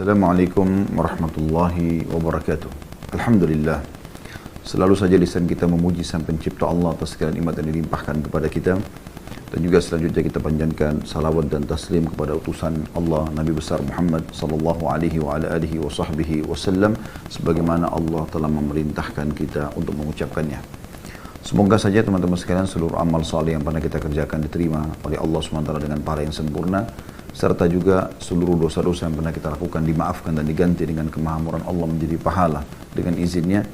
Assalamualaikum warahmatullahi wabarakatuh. Alhamdulillah. Selalu saja lisan kita memuji Sang Pencipta Allah atas segala nikmat yang dilimpahkan kepada kita. Dan juga selanjutnya kita panjatkan salawat dan taslim kepada utusan Allah Nabi besar Muhammad sallallahu alaihi wa ala alihi wa sahbihi wasallam sebagaimana Allah telah memerintahkan kita untuk mengucapkannya. Semoga saja teman-teman sekalian seluruh amal saleh yang pernah kita kerjakan diterima oleh Allah SWT dengan pahala yang sempurna, serta juga seluruh dosa-dosa yang pernah kita lakukan dimaafkan dan diganti dengan kemahamuran Allah menjadi pahala dengan izinnya.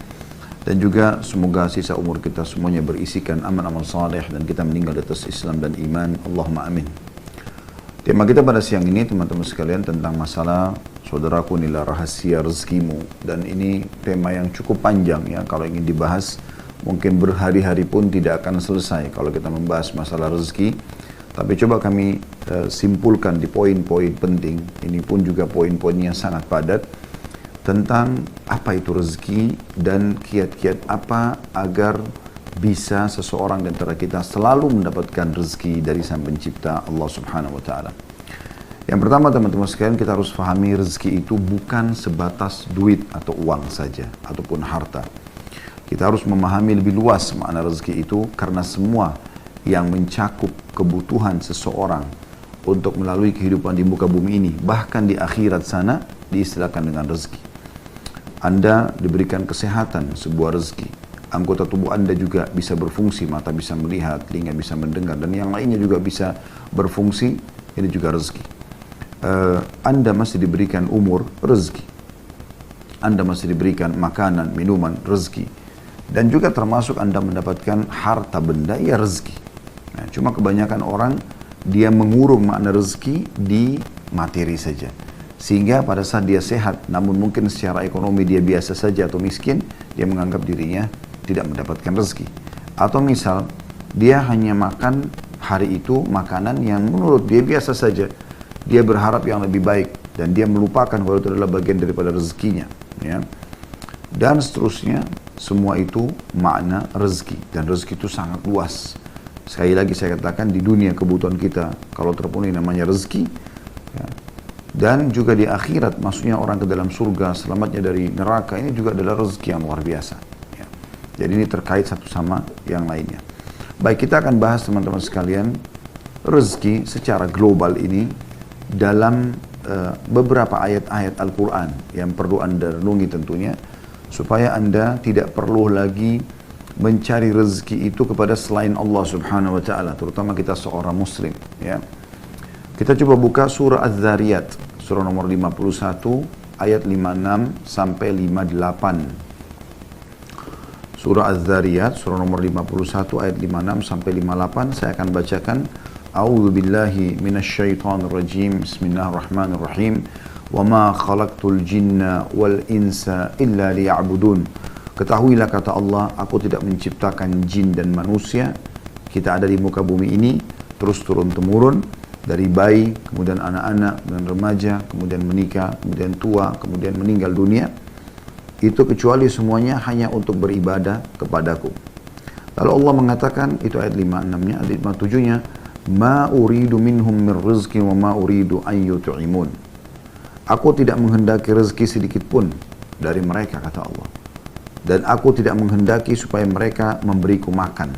Dan juga semoga sisa umur kita semuanya berisikan amal-amal saleh dan kita meninggal di atas Islam dan iman. Allahumma amin. Tema kita pada siang ini teman-teman sekalian tentang masalah saudaraku inilah rahasia rezekimu. Dan ini tema yang cukup panjang ya, kalau ingin dibahas mungkin berhari-hari pun tidak akan selesai kalau kita membahas masalah rezeki. Tapi coba kami simpulkan di poin-poin penting, ini pun juga poin-poinnya sangat padat, tentang apa itu rezeki dan kiat-kiat apa agar bisa seseorang di antara kita selalu mendapatkan rezeki dari Sang Pencipta Allah Subhanahu wa Ta'ala. Yang pertama teman-teman sekalian, kita harus pahami rezeki itu bukan sebatas duit atau uang saja ataupun harta. Kita harus memahami lebih luas makna rezeki itu, karena semua yang mencakup kebutuhan seseorang untuk melalui kehidupan di muka bumi ini, bahkan di akhirat sana, diistilahkan dengan rezeki. Anda diberikan kesehatan, sebuah rezeki. Anggota tubuh Anda juga bisa berfungsi, mata bisa melihat, telinga bisa mendengar, dan yang lainnya juga bisa berfungsi, ini juga rezeki. Anda masih diberikan umur, rezeki. Anda masih diberikan makanan, minuman, rezeki. Dan juga termasuk Anda mendapatkan harta benda, ya rezeki. Nah, cuma kebanyakan orang dia mengurung makna rezeki di materi saja. Sehingga pada saat dia sehat, namun mungkin secara ekonomi dia biasa saja atau miskin, dia menganggap dirinya tidak mendapatkan rezeki. Atau misal, dia hanya makan hari itu makanan yang menurut dia biasa saja. Dia berharap yang lebih baik dan dia melupakan bahwa itu adalah bagian daripada rezekinya. Ya. Dan seterusnya, semua itu makna rezeki. Dan rezeki itu sangat luas. Sekali lagi saya katakan, di dunia kebutuhan kita kalau terpenuhi namanya rezeki, ya. Dan juga di akhirat, maksudnya orang ke dalam surga, selamatnya dari neraka, ini juga adalah rezeki yang luar biasa, ya. Jadi ini terkait satu sama yang lainnya. Baik, kita akan bahas teman-teman sekalian rezeki secara global ini dalam beberapa ayat-ayat Al-Quran yang perlu Anda renungi tentunya, supaya Anda tidak perlu lagi mencari rezeki itu kepada selain Allah Subhanahu wa Ta'ala, terutama kita seorang muslim, ya. Kita coba buka surah Az-Zariyat, surah nomor 51 ayat 56 sampai 58. Surah Az-Zariyat, surah nomor 51 ayat 56 sampai 58, saya akan bacakan. A'udzu billahi minasyaitonir rajim. Bismillahirrahmanirrahim. Wa ma khalaqtul jinna wal insa illa liya'budun. Ketahuilah, kata Allah, aku tidak menciptakan jin dan manusia. Kita ada di muka bumi ini terus turun-temurun, dari bayi, kemudian anak-anak, kemudian remaja, kemudian menikah, kemudian tua, kemudian meninggal dunia. Itu kecuali semuanya hanya untuk beribadah kepadaku. Lalu Allah mengatakan, itu ayat 56-nya, ayat 57-nya, ma uridu minhum min rizqi wa ma uridu an yut'imun. Aku tidak menghendaki rezeki sedikit pun dari mereka, kata Allah. Dan aku tidak menghendaki supaya mereka memberiku makan.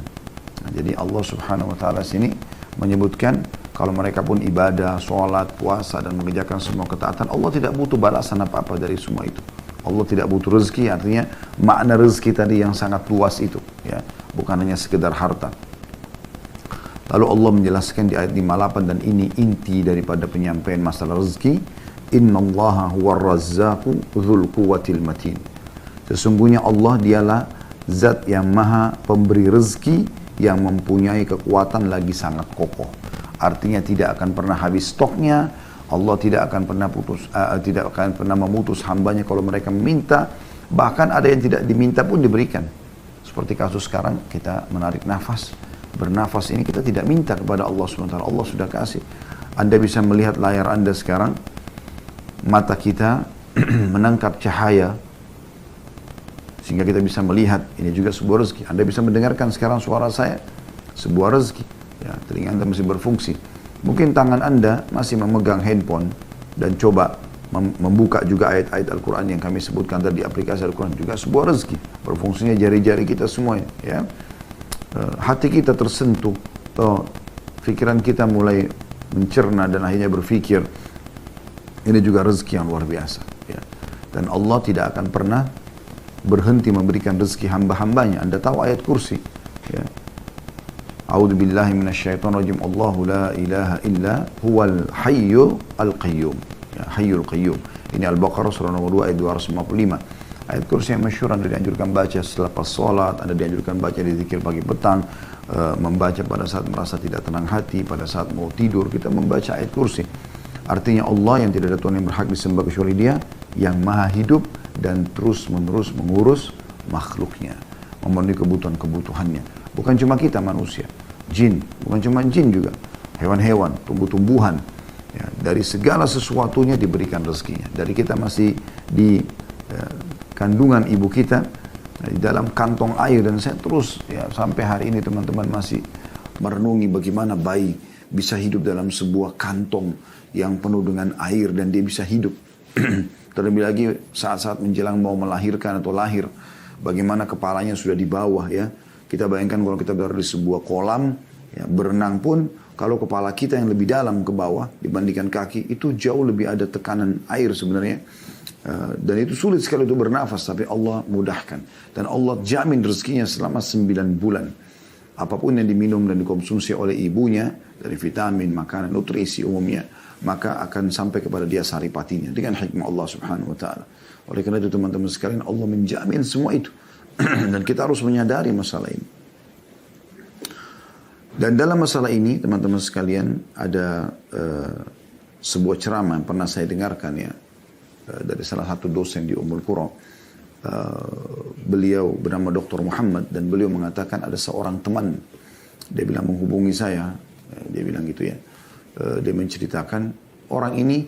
Nah, jadi Allah Subhanahu wa Ta'ala sini menyebutkan kalau mereka pun ibadah, sholat, puasa dan mengerjakan semua ketaatan, Allah tidak butuh balasan apa-apa dari semua itu. Allah tidak butuh rezeki, artinya makna rezeki tadi yang sangat luas itu, ya, bukan hanya sekedar harta. Lalu Allah menjelaskan di ayat 58, dan ini inti daripada penyampaian masalah rezeki. Innallaha huwar razzaqu dzul quwwatil matin. Sesungguhnya Allah dialah zat yang maha pemberi rezeki, yang mempunyai kekuatan lagi sangat kokoh. Artinya tidak akan pernah habis stoknya. Allah tidak akan pernah memutus hambanya kalau mereka meminta. Bahkan ada yang tidak diminta pun diberikan. Seperti kasus sekarang, kita menarik nafas. Bernafas ini kita tidak minta kepada Allah SWT. Allah sudah kasih. Anda bisa melihat layar Anda sekarang. Mata kita menangkap cahaya sehingga kita bisa melihat, ini juga sebuah rezeki. Anda bisa mendengarkan sekarang suara saya, sebuah rezeki. Ya, telinga Anda masih berfungsi. Mungkin tangan Anda masih memegang handphone dan coba membuka juga ayat-ayat Al-Quran yang kami sebutkan tadi, aplikasi Al-Quran juga sebuah rezeki. Berfungsinya jari-jari kita semuanya, ya. Hati kita tersentuh, pikiran kita mulai mencerna dan akhirnya berpikir, ini juga rezeki yang luar biasa, ya. Dan Allah tidak akan pernah berhenti memberikan rezeki hamba-hambanya. Anda tahu ayat kursi, ya. A'udzu billahi minasyaitonir rajim. Allahu la ilaha illa huwal hayyu al-qayyum. Ya, hayyul qayyum. Ini Al-Baqarah surah nomor 2 ayat 255. Ayat kursi yang masyhur Anda dianjurkan baca setelah pas salat, Anda dianjurkan baca di zikir pagi petang, membaca pada saat merasa tidak tenang hati, pada saat mau tidur kita membaca ayat kursi. Artinya Allah yang tidak ada Tuhan yang berhak disembah kecuali Dia, yang maha hidup dan terus menerus mengurus makhluknya, memenuhi kebutuhan-kebutuhannya. Bukan cuma kita manusia, jin, bukan cuma jin juga, hewan-hewan, tumbuh-tumbuhan, ya, dari segala sesuatunya diberikan rezekinya. Dari kita masih di kandungan ibu kita, di dalam kantong air, dan saya terus, ya, sampai hari ini teman-teman masih merenungi bagaimana bayi bisa hidup dalam sebuah kantong yang penuh dengan air dan dia bisa hidup. Terlebih lagi saat-saat menjelang mau melahirkan atau lahir, bagaimana kepalanya sudah di bawah, ya. Kita bayangkan kalau kita berada di sebuah kolam, ya, berenang pun kalau kepala kita yang lebih dalam ke bawah dibandingkan kaki, itu jauh lebih ada tekanan air sebenarnya. Dan itu sulit sekali untuk bernafas, tapi Allah mudahkan. Dan Allah jamin rezekinya selama 9 bulan. Apapun yang diminum dan dikonsumsi oleh ibunya, dari vitamin, makanan, nutrisi umumnya, maka akan sampai kepada dia saripatinya dengan hikmah Allah subhanahu wa ta'ala. Oleh karena itu teman-teman sekalian, Allah menjamin semua itu. Dan kita harus menyadari masalah ini. Dan dalam masalah ini teman-teman sekalian, ada sebuah ceramah yang pernah saya dengarkan, ya, dari salah satu dosen di Ummul Qura. Beliau bernama Dr. Muhammad, dan beliau mengatakan ada seorang teman, dia bilang menghubungi saya, dia bilang gitu, ya. Dia menceritakan orang ini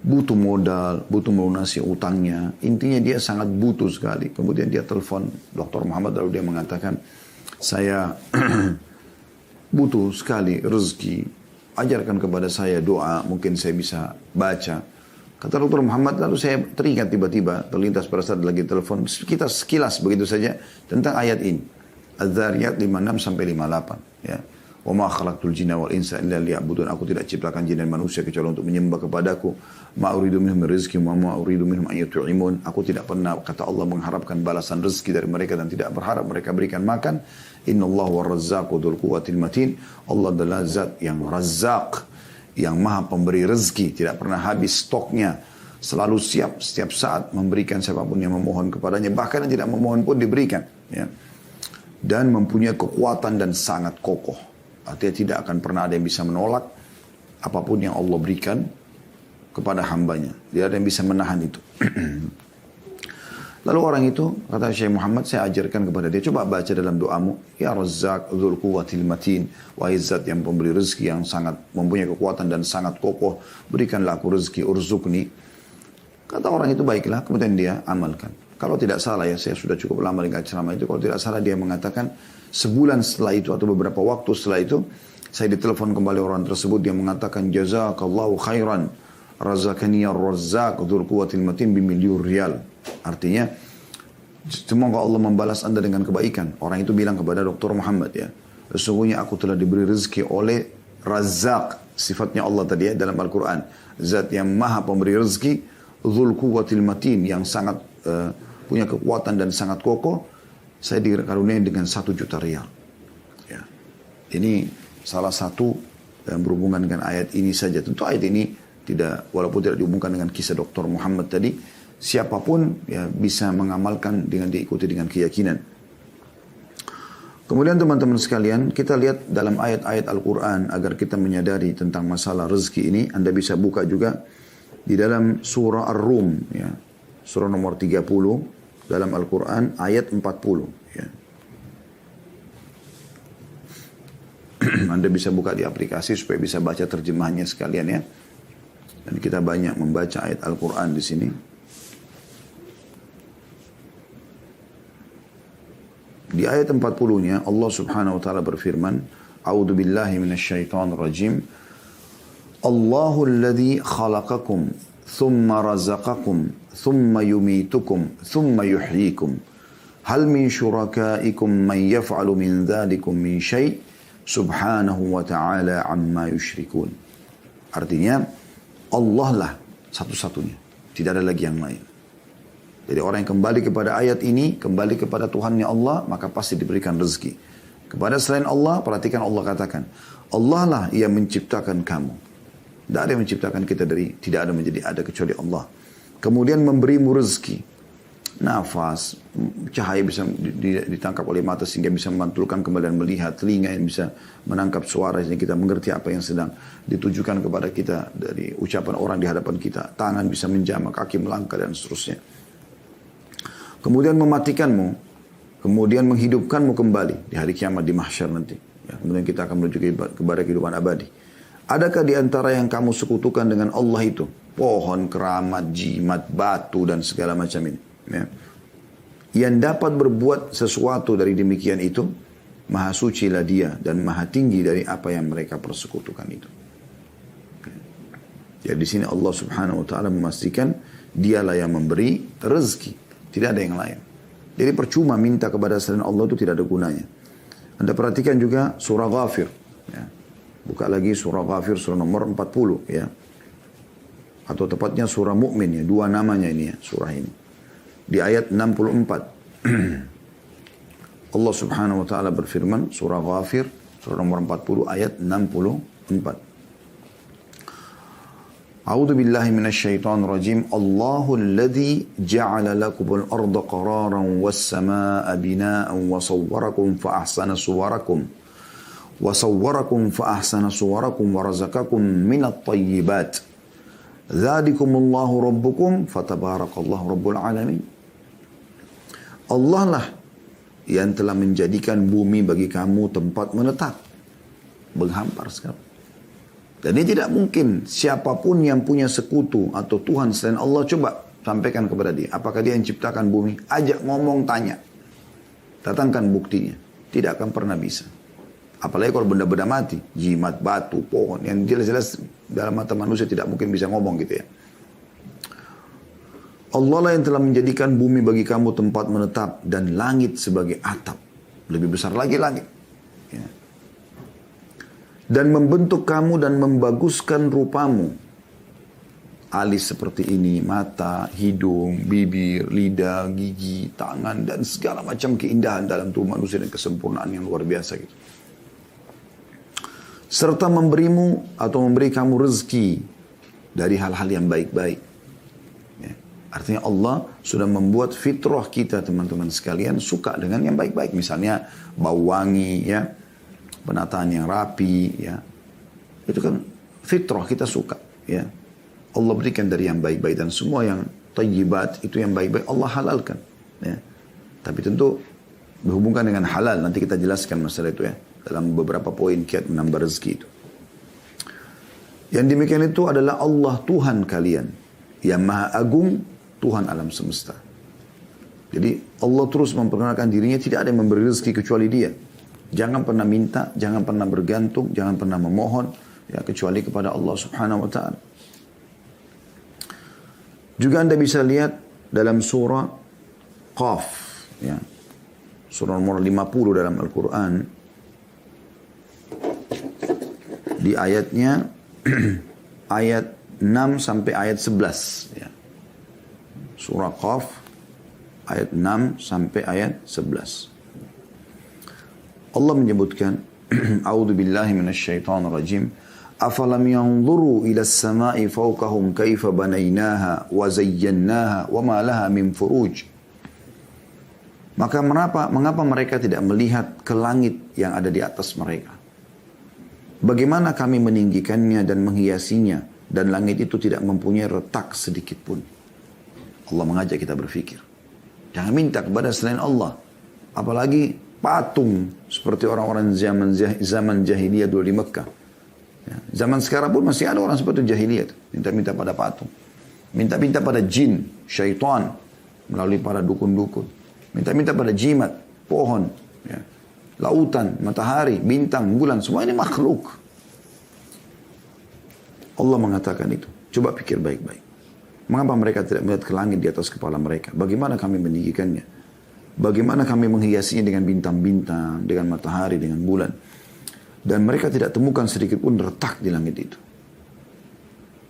butuh modal, butuh melunasi utangnya. Intinya dia sangat butuh sekali. Kemudian dia telepon Dr. Muhammad, lalu dia mengatakan, saya butuh sekali rezeki, ajarkan kepada saya doa, mungkin saya bisa baca. Kata Dr. Muhammad, lalu saya teringat tiba-tiba, terlintas pada saat lagi telepon, kita sekilas begitu saja tentang ayat ini. Az-Zariyat 56 sampai 58, ya. Wa ma khalaqtul jinna wal insa illa liya'budun. Aku tidak ciptakan jin dan manusia kecuali untuk menyembah kepadaku. Ma uridu minhum rizqin wa ma uridu minhum an yut'imun. Aku tidak pernah, kata Allah, mengharapkan balasan rezeki dari mereka dan tidak berharap mereka berikan makan. Innallaha war-razzaqu dzul quwwatil matin. Allah adalah zat yang Razzaq, yang maha pemberi rezeki, tidak pernah habis stoknya, selalu siap setiap saat memberikan siapapun yang memohon kepadanya, bahkan yang tidak memohon pun diberikan, ya. Dan mempunyai kekuatan dan sangat kokoh. Artinya tidak akan pernah ada yang bisa menolak apapun yang Allah berikan kepada hambanya. Tidak ada yang bisa menahan itu. Lalu orang itu, kata Syekh Muhammad, saya ajarkan kepada dia, coba baca dalam doamu, ya Razzaq dzul quwwatil matin, wahai zat yang pemberi rezeki yang sangat mempunyai kekuatan dan sangat kokoh, berikanlah aku rezeki, urzuqni. Kata orang itu, baiklah, kemudian dia amalkan. Kalau tidak salah, ya, saya sudah cukup lama dengan ceramah itu, kalau tidak salah dia mengatakan, sebulan setelah itu atau beberapa waktu setelah itu, saya ditelepon kembali orang tersebut, dia mengatakan, jazakallahu khairan, razaqani ar-razzaq dzul quwwatil matin bimilyon rial. Artinya, semoga Allah membalas Anda dengan kebaikan. Orang itu bilang kepada Dr. Muhammad, ya, sesungguhnya aku telah diberi rezeki oleh Razzaq, sifatnya Allah tadi, ya, dalam Al-Quran. Zat yang maha pemberi rezeki, dzul quwwatil matin, yang sangat punya kekuatan dan sangat kokoh. Saya dikaruniai dengan 1 juta rial. Ya. Ini salah satu yang berhubungan dengan ayat ini saja. Tentu ayat ini tidak, walaupun tidak dihubungkan dengan kisah Dr. Muhammad tadi, siapapun, ya, bisa mengamalkan dengan diikuti dengan keyakinan. Kemudian teman-teman sekalian, kita lihat dalam ayat-ayat Al-Quran agar kita menyadari tentang masalah rezeki ini. Anda bisa buka juga di dalam surah Ar-Rum, ya, surah nomor 30 dalam Al-Quran ayat 40. Ya. Anda bisa buka di aplikasi supaya bisa baca terjemahannya sekalian, ya. Dan kita banyak membaca ayat Al-Quran di sini. Di ayat 40-nya Allah Subhanahu wa taala berfirman, A'udzu billahi minasyaitonir rajim. Allahul ladzi khalaqakum thumma razaqakum thumma yumitukum thumma yuhyikum. Hal min syurakaikum man yaf'alu min dzalikum min syai' subhanahu wa ta'ala amma yusyrikun. Artinya Allah lah satu-satunya, tidak ada lagi yang lain. Jadi orang yang kembali kepada ayat ini, kembali kepada Tuhannya Allah, maka pasti diberikan rezeki. Kepada selain Allah, perhatikan Allah katakan, Allah lah yang menciptakan kamu. Tidak ada yang menciptakan kita dari tidak ada menjadi ada kecuali Allah. Kemudian memberimu rezeki, nafas, cahaya bisa ditangkap oleh mata sehingga bisa memantulkan kembali dan melihat, telinga yang bisa menangkap suara sehingga kita mengerti apa yang sedang ditujukan kepada kita dari ucapan orang di hadapan kita, tangan bisa menjamah, kaki melangkah dan seterusnya. Kemudian mematikanmu, kemudian menghidupkanmu kembali di hari kiamat di mahsyar nanti. Ya, kemudian kita akan menuju kepada kehidupan abadi. Adakah di antara yang kamu sekutukan dengan Allah itu? Pohon, keramat, jimat, batu, dan segala macam ini. Ya. Yang dapat berbuat sesuatu dari demikian itu, maha suci lah dia dan maha tinggi dari apa yang mereka persekutukan itu. Jadi di sini Allah Subhanahu wa taala memastikan dialah yang memberi rezeki, tidak ada yang lain. Jadi percuma minta kepada selain Allah itu tidak ada gunanya. Anda perhatikan juga surah Ghafir, ya. Buka lagi surah Ghafir, surah nomor 40, ya. Atau tepatnya surah Mu'min, ya. Dua namanya ini, ya, surah ini. Di ayat 64. Allah Subhanahu wa taala berfirman, surah Ghafir, surah nomor 40 ayat 64. A'udzu billahi minasyaitonir rajim. Allahul ladzi ja'ala lakumul arda qararan was samaa'a binaa'an wa sawwarakum fa ahsana suwarakum. وصوركم فأحسن صوركم ورزقكم من الطيبات ذلكم الله ربكم فتبارك الله رب العالمين. Allah lah yang telah menjadikan bumi bagi kamu tempat menetap, menghampar sekali. Dan ini tidak mungkin siapapun yang punya sekutu atau Tuhan selain Allah, coba sampaikan kepada dia, apakah dia yang ciptakan bumi? Ajak ngomong, tanya, datangkan buktinya, tidak akan pernah bisa. Apalagi kalau benda-benda mati, jimat, batu, pohon, yang jelas-jelas dalam mata manusia tidak mungkin bisa ngomong gitu ya. Allah lah yang telah menjadikan bumi bagi kamu tempat menetap dan langit sebagai atap. Lebih besar lagi langit. Ya. Dan membentuk kamu dan membaguskan rupamu. Alis seperti ini, mata, hidung, bibir, lidah, gigi, tangan, dan segala macam keindahan dalam tubuh manusia dan kesempurnaan yang luar biasa gitu. Serta memberimu atau memberi kamu rezeki dari hal-hal yang baik-baik. Ya. Artinya Allah sudah membuat fitrah kita teman-teman sekalian suka dengan yang baik-baik. Misalnya bau wangi, ya, penataan yang rapi, ya, itu kan fitrah kita suka. Ya. Allah berikan dari yang baik-baik dan semua yang thayyibat itu yang baik-baik Allah halalkan. Ya. Tapi tentu berhubungan dengan halal, nanti kita jelaskan masalah itu ya. Dalam beberapa poin kiat menambah rezeki itu. Yang demikian itu adalah Allah Tuhan kalian. Yang Maha Agung, Tuhan alam semesta. Jadi Allah terus memperkenalkan dirinya, tidak ada yang memberi rezeki kecuali dia. Jangan pernah minta, jangan pernah bergantung, jangan pernah memohon, ya, kecuali kepada Allah Subhanahu wa ta'ala. Juga Anda bisa lihat dalam surah Qaf, ya, surah nomor 50 dalam Al-Quran. Di ayatnya ayat 6 sampai ayat 11 ya. Surah Qaf ayat 6 sampai ayat 11. Allah menyebutkan A'udzu billahi minasyaitonir rajim. Afalam yanzuru ila as-sama'i fawqahum kaifa banaynaha wa zayyanaha wa ma laha min furuj. Maka mengapa mereka tidak melihat ke langit yang ada di atas mereka? Bagaimana kami meninggikannya dan menghiasinya, dan langit itu tidak mempunyai retak sedikit pun. Allah mengajak kita berpikir. Jangan minta kepada selain Allah. Apalagi patung seperti orang-orang zaman jahiliyah dulu di Mekah. Ya, zaman sekarang pun masih ada orang seperti jahiliyah. Minta-minta pada patung. Minta-minta pada jin, syaitan, melalui para dukun-dukun. Minta-minta pada jimat, pohon, ya, lautan, matahari, bintang, bulan, semua ini makhluk. Allah mengatakan itu. Coba pikir baik-baik. Mengapa mereka tidak melihat ke langit di atas kepala mereka? Bagaimana kami meninggikannya? Bagaimana kami menghiasinya dengan bintang-bintang, dengan matahari, dengan bulan? Dan mereka tidak temukan sedikit pun retak di langit itu.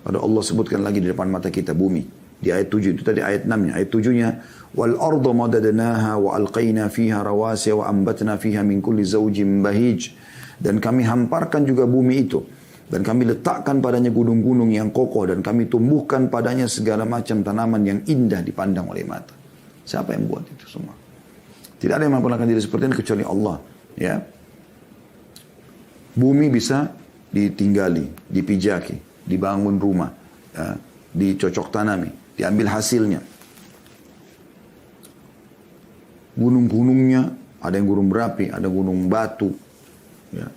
Pada Allah sebutkan lagi di depan mata kita bumi. Di ayat 7 itu tadi ayat 6-nya. Ayat 7-nya, wal arda madadnaha wa alqaina fiha rawasiya wa ambatna fiha min kulli zawjin bahij. Dan kami hamparkan juga bumi itu. Dan kami letakkan padanya gunung-gunung yang kokoh. Dan kami tumbuhkan padanya segala macam tanaman yang indah dipandang oleh mata. Siapa yang buat itu semua? Tidak ada yang memperlakukan diri seperti ini kecuali Allah. Ya. Bumi bisa ditinggali, dipijaki, dibangun rumah, ya, dicocok tanami, diambil hasilnya. Gunung-gunungnya, ada yang gunung berapi, ada gunung batu. Ya.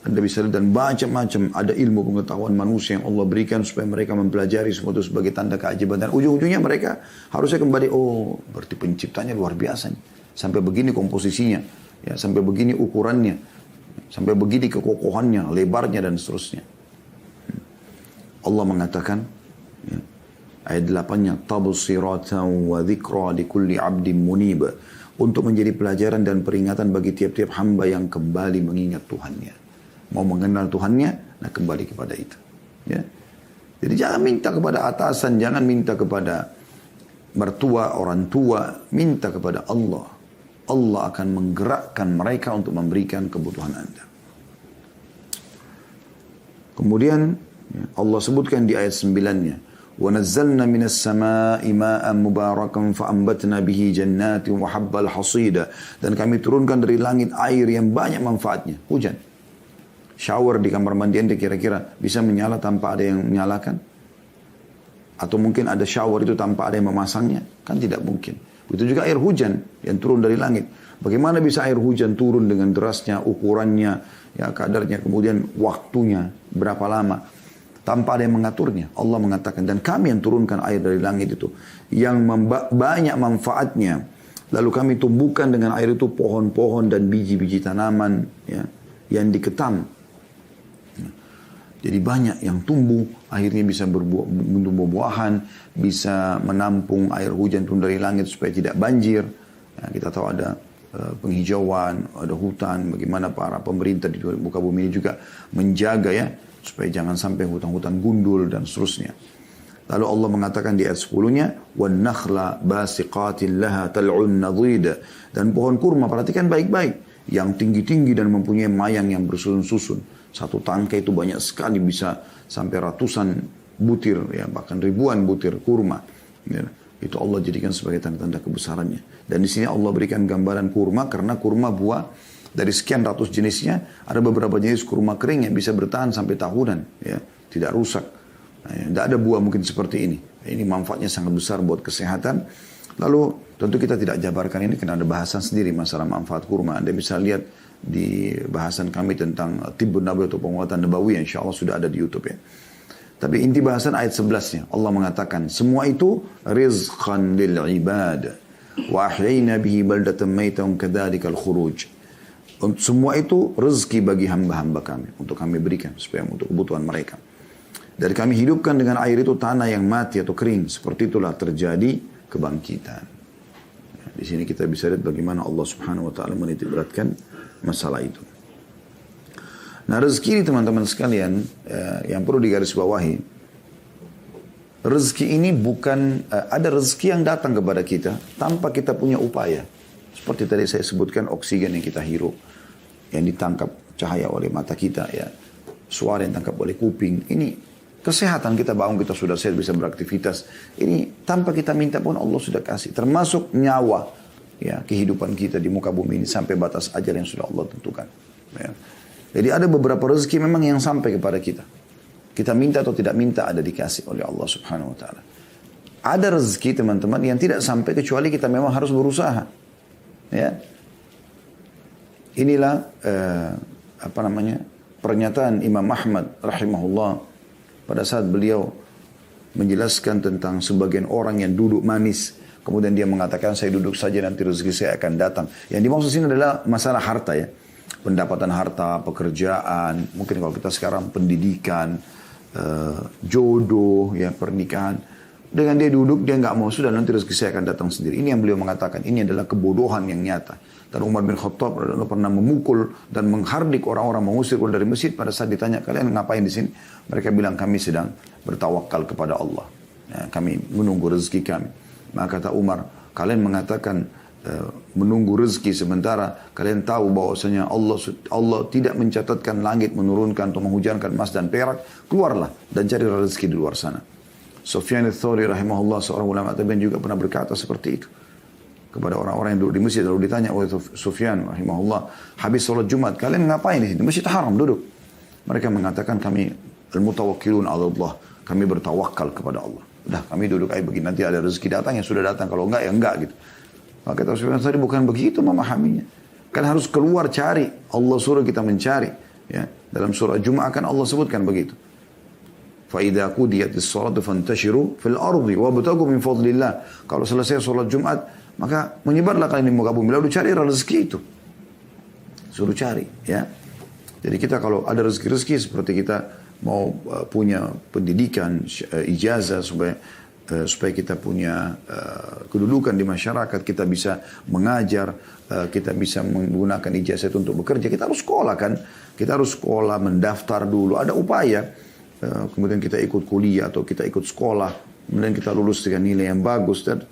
Anda bisa lihat dan macam-macam ada ilmu pengetahuan manusia yang Allah berikan supaya mereka mempelajari semua itu sebagai tanda keajaiban. Dan ujung-ujungnya mereka harusnya kembali, oh berarti penciptanya luar biasa nih. Sampai begini komposisinya, ya, sampai begini ukurannya, sampai begini kekokohannya, lebarnya dan seterusnya. Allah mengatakan, ya, ayat 8-nya, tabsiratan wa dzikra likulli 'abdin munib, untuk menjadi pelajaran dan peringatan bagi tiap-tiap hamba yang kembali mengingat Tuhannya. Mau mengenal Tuhannya, nah kembali kepada itu. Ya. Jadi jangan minta kepada atasan, jangan minta kepada mertua, orang tua, minta kepada Allah. Allah akan menggerakkan mereka untuk memberikan kebutuhan Anda. Kemudian Allah sebutkan di ayat 9-nya, وَنَزَّلْنَا مِنَ السَّمَاءِ مَاءً مُبَارَكًا فَأَنْبَتْنَا بِهِ جَنَّاتٍ وَحَبَّ الْحَصِيدَ. Dan kami turunkan dari langit air yang banyak manfaatnya, hujan. Shower di kamar mandi Anda kira-kira bisa menyala tanpa ada yang menyalakan? Atau mungkin ada shower itu tanpa ada yang memasangnya? Kan tidak mungkin. Itu juga air hujan yang turun dari langit. Bagaimana bisa air hujan turun dengan derasnya, ukurannya, ya kadarnya, kemudian waktunya, berapa lama. Tanpa ada yang mengaturnya. Allah mengatakan, dan kami yang turunkan air dari langit itu. Yang banyak manfaatnya. Lalu kami tumbuhkan dengan air itu pohon-pohon dan biji-biji tanaman, ya, yang diketam. Jadi banyak yang tumbuh, akhirnya bisa buah-buahan, bisa menampung air hujan turun dari langit supaya tidak banjir. Ya, kita tahu ada penghijauan, ada hutan, bagaimana para pemerintah di muka bumi ini juga menjaga ya, supaya jangan sampai hutan-hutan gundul dan seterusnya. Lalu Allah mengatakan di ayat 10-nya, وَالنَّخْلَ بَاسِقَاتٍ لَهَا تَلْعُنْ نَضِيدَ. Dan pohon kurma, perhatikan baik-baik, yang tinggi-tinggi dan mempunyai mayang yang bersusun-susun. Satu tangkai itu banyak sekali, bisa sampai ratusan butir, ya, bahkan ribuan butir kurma. Ya, itu Allah jadikan sebagai tanda-tanda kebesarannya. Dan di sini Allah berikan gambaran kurma, karena kurma buah dari sekian ratus jenisnya, ada beberapa jenis kurma kering yang bisa bertahan sampai tahunan, ya, tidak rusak. Nah, ya, tidak ada buah mungkin seperti ini. Ini manfaatnya sangat besar buat kesehatan. Lalu tentu kita tidak jabarkan ini karena ada bahasan sendiri masalah manfaat kurma. Anda bisa lihat di bahasan kami tentang tibbun nabawi atau penguatan nabawi, insya Allah sudah ada di YouTube ya. Tapi inti bahasan ayat 11-nya, Allah mengatakan semua itu rizqan lil ibad wa ahyayna bihi baldatan maitan kadzalikal khuruj. Semua itu rezeki bagi hamba-hamba kami, untuk kami berikan supaya untuk kebutuhan mereka. Dan kami hidupkan dengan air itu tanah yang mati atau kering, seperti itulah terjadi kebangkitan. Di sini kita bisa lihat bagaimana Allah Subhanahu wa taala menitik beratkan masalah itu. Nah, rezeki ini teman-teman sekalian, yang perlu digarisbawahi, rezeki ini bukan, ada rezeki yang datang kepada kita tanpa kita punya upaya. Seperti tadi saya sebutkan, oksigen yang kita hirup, yang ditangkap cahaya oleh mata kita, ya, suara yang ditangkap oleh kuping. Ini kesehatan, kita bangun, kita sudah sehat, bisa beraktivitas. Ini tanpa kita minta pun Allah sudah kasih. Termasuk nyawa, ya, kehidupan kita di muka bumi ini sampai batas ajal yang sudah Allah tentukan. Ya. Jadi ada beberapa rezeki memang yang sampai kepada kita. Kita minta atau tidak minta ada dikasih oleh Allah Subhanahu wa taala. Ada rezeki teman-teman yang tidak sampai kecuali kita memang harus berusaha. Ya. Inilah pernyataan Imam Ahmad rahimahullah pada saat beliau menjelaskan tentang sebagian orang yang duduk manis. Kemudian dia mengatakan, saya duduk saja nanti rezeki saya akan datang. Yang dimaksud sini adalah masalah harta, ya. Pendapatan harta, pekerjaan, mungkin kalau kita sekarang pendidikan, jodoh, ya pernikahan. Dengan dia duduk, dia nggak mau, sudah nanti rezeki saya akan datang sendiri. Ini yang beliau mengatakan, ini adalah kebodohan yang nyata. Dan Umar bin Khattab pernah memukul dan menghardik orang-orang, mengusir dari masjid pada saat ditanya, kalian ngapain di sini? Mereka bilang, kami sedang bertawakal kepada Allah. Ya, kami menunggu rezeki kami. Maka kata Umar, kalian mengatakan menunggu rezeki sementara kalian tahu bahwasanya Allah tidak mencatatkan langit menurunkan atau menghujankan emas dan perak, keluarlah dan cari rezeki di luar sana. Sufyan ats-Tsauri rahimahullah, seorang ulama tabi'in, juga pernah berkata seperti itu kepada orang-orang yang duduk di masjid. Lalu ditanya oleh Sufyan rahimahullah, habis sholat Jumat kalian ngapain di sini? Masjid Haram duduk. Mereka mengatakan, kami al-mutawakkilun 'ala Allah, kami bertawakal kepada Allah. Udah, kami duduk aja begini, nanti ada rezeki datang ya sudah datang, kalau enggak ya enggak gitu. Maka kata Sufyan tadi, bukan begitu memahaminya. Kan harus keluar cari. Allah suruh kita mencari. Ya, dalam surah Jum'ah kan Allah sebutkan begitu. فَإِذَا قُضِيَتِ الصَّلَاةُ فَانْتَشِرُوا فِي الْأَرْضِ وَابْتَغُوا مِنْ فَضْلِ اللَّهِ. Kalau selesai sholat Jumat, maka menyebarlah kalian di muka bumi, lalu cari rezeki itu. Suruh cari, ya. Jadi kita kalau ada rezeki-rezeki seperti kita mau punya pendidikan, ijazah supaya kita punya kedudukan di masyarakat, kita bisa mengajar, kita bisa menggunakan ijazah itu untuk bekerja, kita harus sekolah kan. Kita harus sekolah, mendaftar dulu, ada upaya. Kemudian kita ikut kuliah atau kita ikut sekolah, kemudian kita lulus dengan nilai yang bagus dan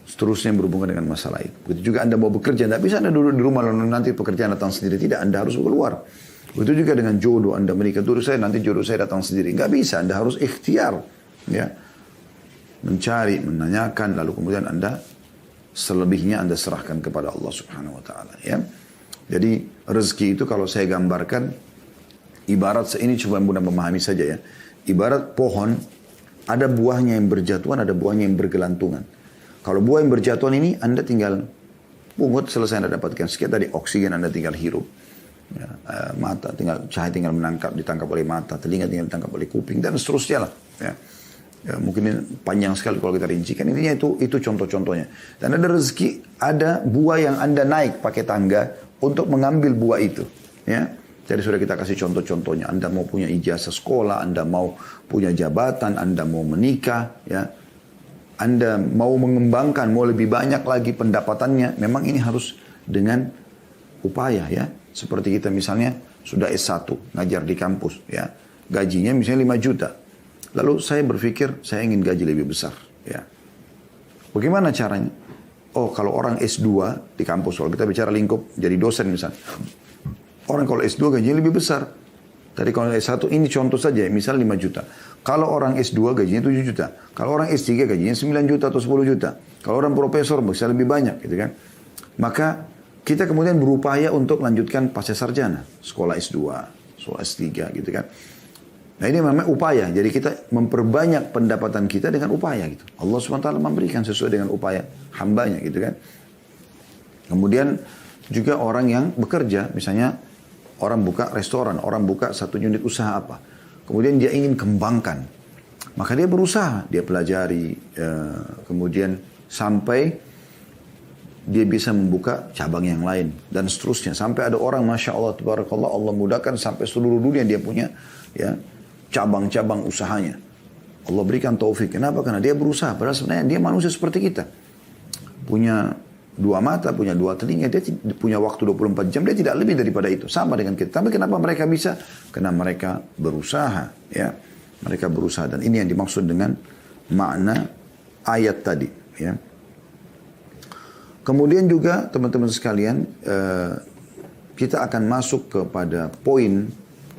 seterusnya yang berhubungan dengan masalah itu. Begitu juga Anda mau bekerja, tidak bisa Anda duduk di rumah lalu nanti pekerjaan datang sendiri. Tidak, Anda harus keluar. Begitu juga dengan jodoh, Anda menikah dulu saya, nanti jodoh saya datang sendiri. Nggak bisa, Anda harus ikhtiar. Ya. Mencari, menanyakan, lalu kemudian Anda selebihnya Anda serahkan kepada Allah Subhanahu Wa Taala. Ya. Jadi rezeki itu kalau saya gambarkan, ibarat ini coba mudah memahami saja ya. Ibarat pohon, ada buahnya yang berjatuhan, ada buahnya yang bergelantungan. Kalau buah yang berjatuhan ini, Anda tinggal pungut, selesai Anda dapatkan. Sekian tadi oksigen Anda tinggal hirup. Ya, mata, cahaya tinggal ditangkap oleh mata, telinga tinggal ditangkap oleh kuping, dan seterusnya lah. Ya. Ya, mungkin panjang sekali kalau kita rincikan. Intinya itu contoh-contohnya. Dan ada rezeki, ada buah yang Anda naik pakai tangga untuk mengambil buah itu. Ya. Jadi sudah kita kasih contoh-contohnya. Anda mau punya ijazah sekolah, Anda mau punya jabatan, Anda mau menikah, ya. Anda mau mengembangkan, mau lebih banyak lagi pendapatannya. Memang ini harus dengan upaya, ya. Seperti kita misalnya sudah S1, ngajar di kampus, ya. Gajinya misalnya 5 juta. Lalu saya berpikir, saya ingin gaji lebih besar, ya. Bagaimana caranya? Oh, kalau orang S2 di kampus, kalau kita bicara lingkup, jadi dosen misalnya. Orang kalau S2 gajinya lebih besar. Tadi kalau S1 ini contoh saja, misal 5 juta. Kalau orang S2 gajinya 7 juta. Kalau orang S3 gajinya 9 juta atau 10 juta. Kalau orang profesor bisa lebih banyak gitu kan. Maka kita kemudian berupaya untuk lanjutkan pasca sarjana. Sekolah S2, sekolah S3 gitu kan. Nah ini namanya upaya. Jadi kita memperbanyak pendapatan kita dengan upaya gitu. Allah SWT memberikan sesuai dengan upaya hambanya gitu kan. Kemudian juga orang yang bekerja, misalnya orang buka restoran, orang buka satu unit usaha apa. Kemudian dia ingin kembangkan. Maka dia berusaha, dia pelajari, kemudian sampai dia bisa membuka cabang yang lain. Dan seterusnya. Sampai ada orang, Masya Allah, Tabarakallah, Allah mudahkan sampai seluruh dunia dia punya ya cabang-cabang usahanya. Allah berikan taufik. Kenapa? Karena dia berusaha. Padahal sebenarnya dia manusia seperti kita. Punya 2 mata, punya 2 telinga, dia punya waktu 24 jam, dia tidak lebih daripada itu. Sama dengan kita. Tapi kenapa mereka bisa? Karena mereka berusaha. Ya, mereka berusaha. Dan ini yang dimaksud dengan makna ayat tadi. Ya. Kemudian juga teman-teman sekalian, kita akan masuk kepada poin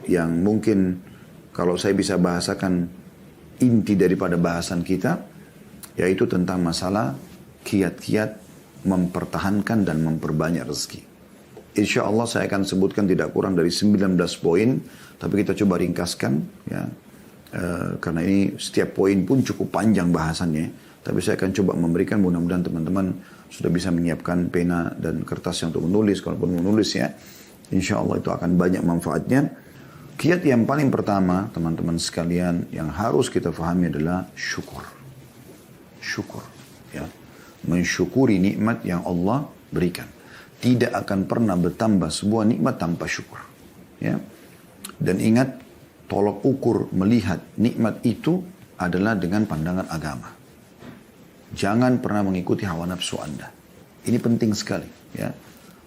yang mungkin kalau saya bisa bahasakan inti daripada bahasan kita, yaitu tentang masalah kiat-kiat mempertahankan dan memperbanyak rezeki. Insya Allah saya akan sebutkan tidak kurang dari 19 poin, tapi kita coba ringkaskan, ya, karena ini setiap poin pun cukup panjang bahasannya. Tapi saya akan coba memberikan, mudah-mudahan teman-teman sudah bisa menyiapkan pena dan kertas yang untuk menulis, kalaupun menulis ya, insya Allah itu akan banyak manfaatnya. Kiat yang paling pertama, teman-teman sekalian, yang harus kita fahami adalah syukur. Syukur, ya. Mensyukuri nikmat yang Allah berikan. Tidak akan pernah bertambah sebuah nikmat tanpa syukur. Ya. Dan ingat, tolok ukur melihat nikmat itu adalah dengan pandangan agama. Jangan pernah mengikuti hawa nafsu Anda. Ini penting sekali, ya.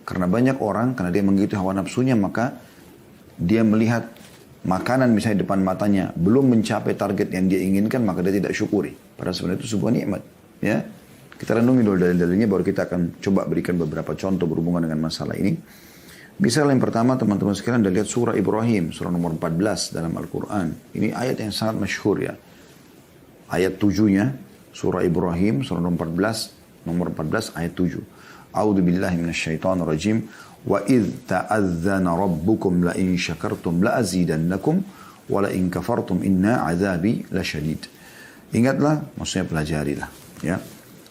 Karena banyak orang, karena dia mengikuti hawa nafsunya, maka dia melihat makanan misalnya depan matanya belum mencapai target yang dia inginkan, maka dia tidak syukuri. Padahal sebenarnya itu sebuah nikmat, ya. Kita renungi dulu dalil-dalilnya, baru kita akan coba berikan beberapa contoh berhubungan dengan masalah ini. Misalnya yang pertama, teman-teman sekalian, Anda lihat surah Ibrahim, surah nomor 14 dalam Al-Quran. Ini ayat yang sangat masyhur, ya. Ayat 7-nya, surah Ibrahim, surah nomor 14 ayat 7. A'udzu billahi minasyaitonir rajim. Wa idz ta'adzana rabbukum la in syakartum la azidannakum wa la in kafartum inna 'adzabi lasyadid. Ingatlah, maksudnya pelajarilah, ya.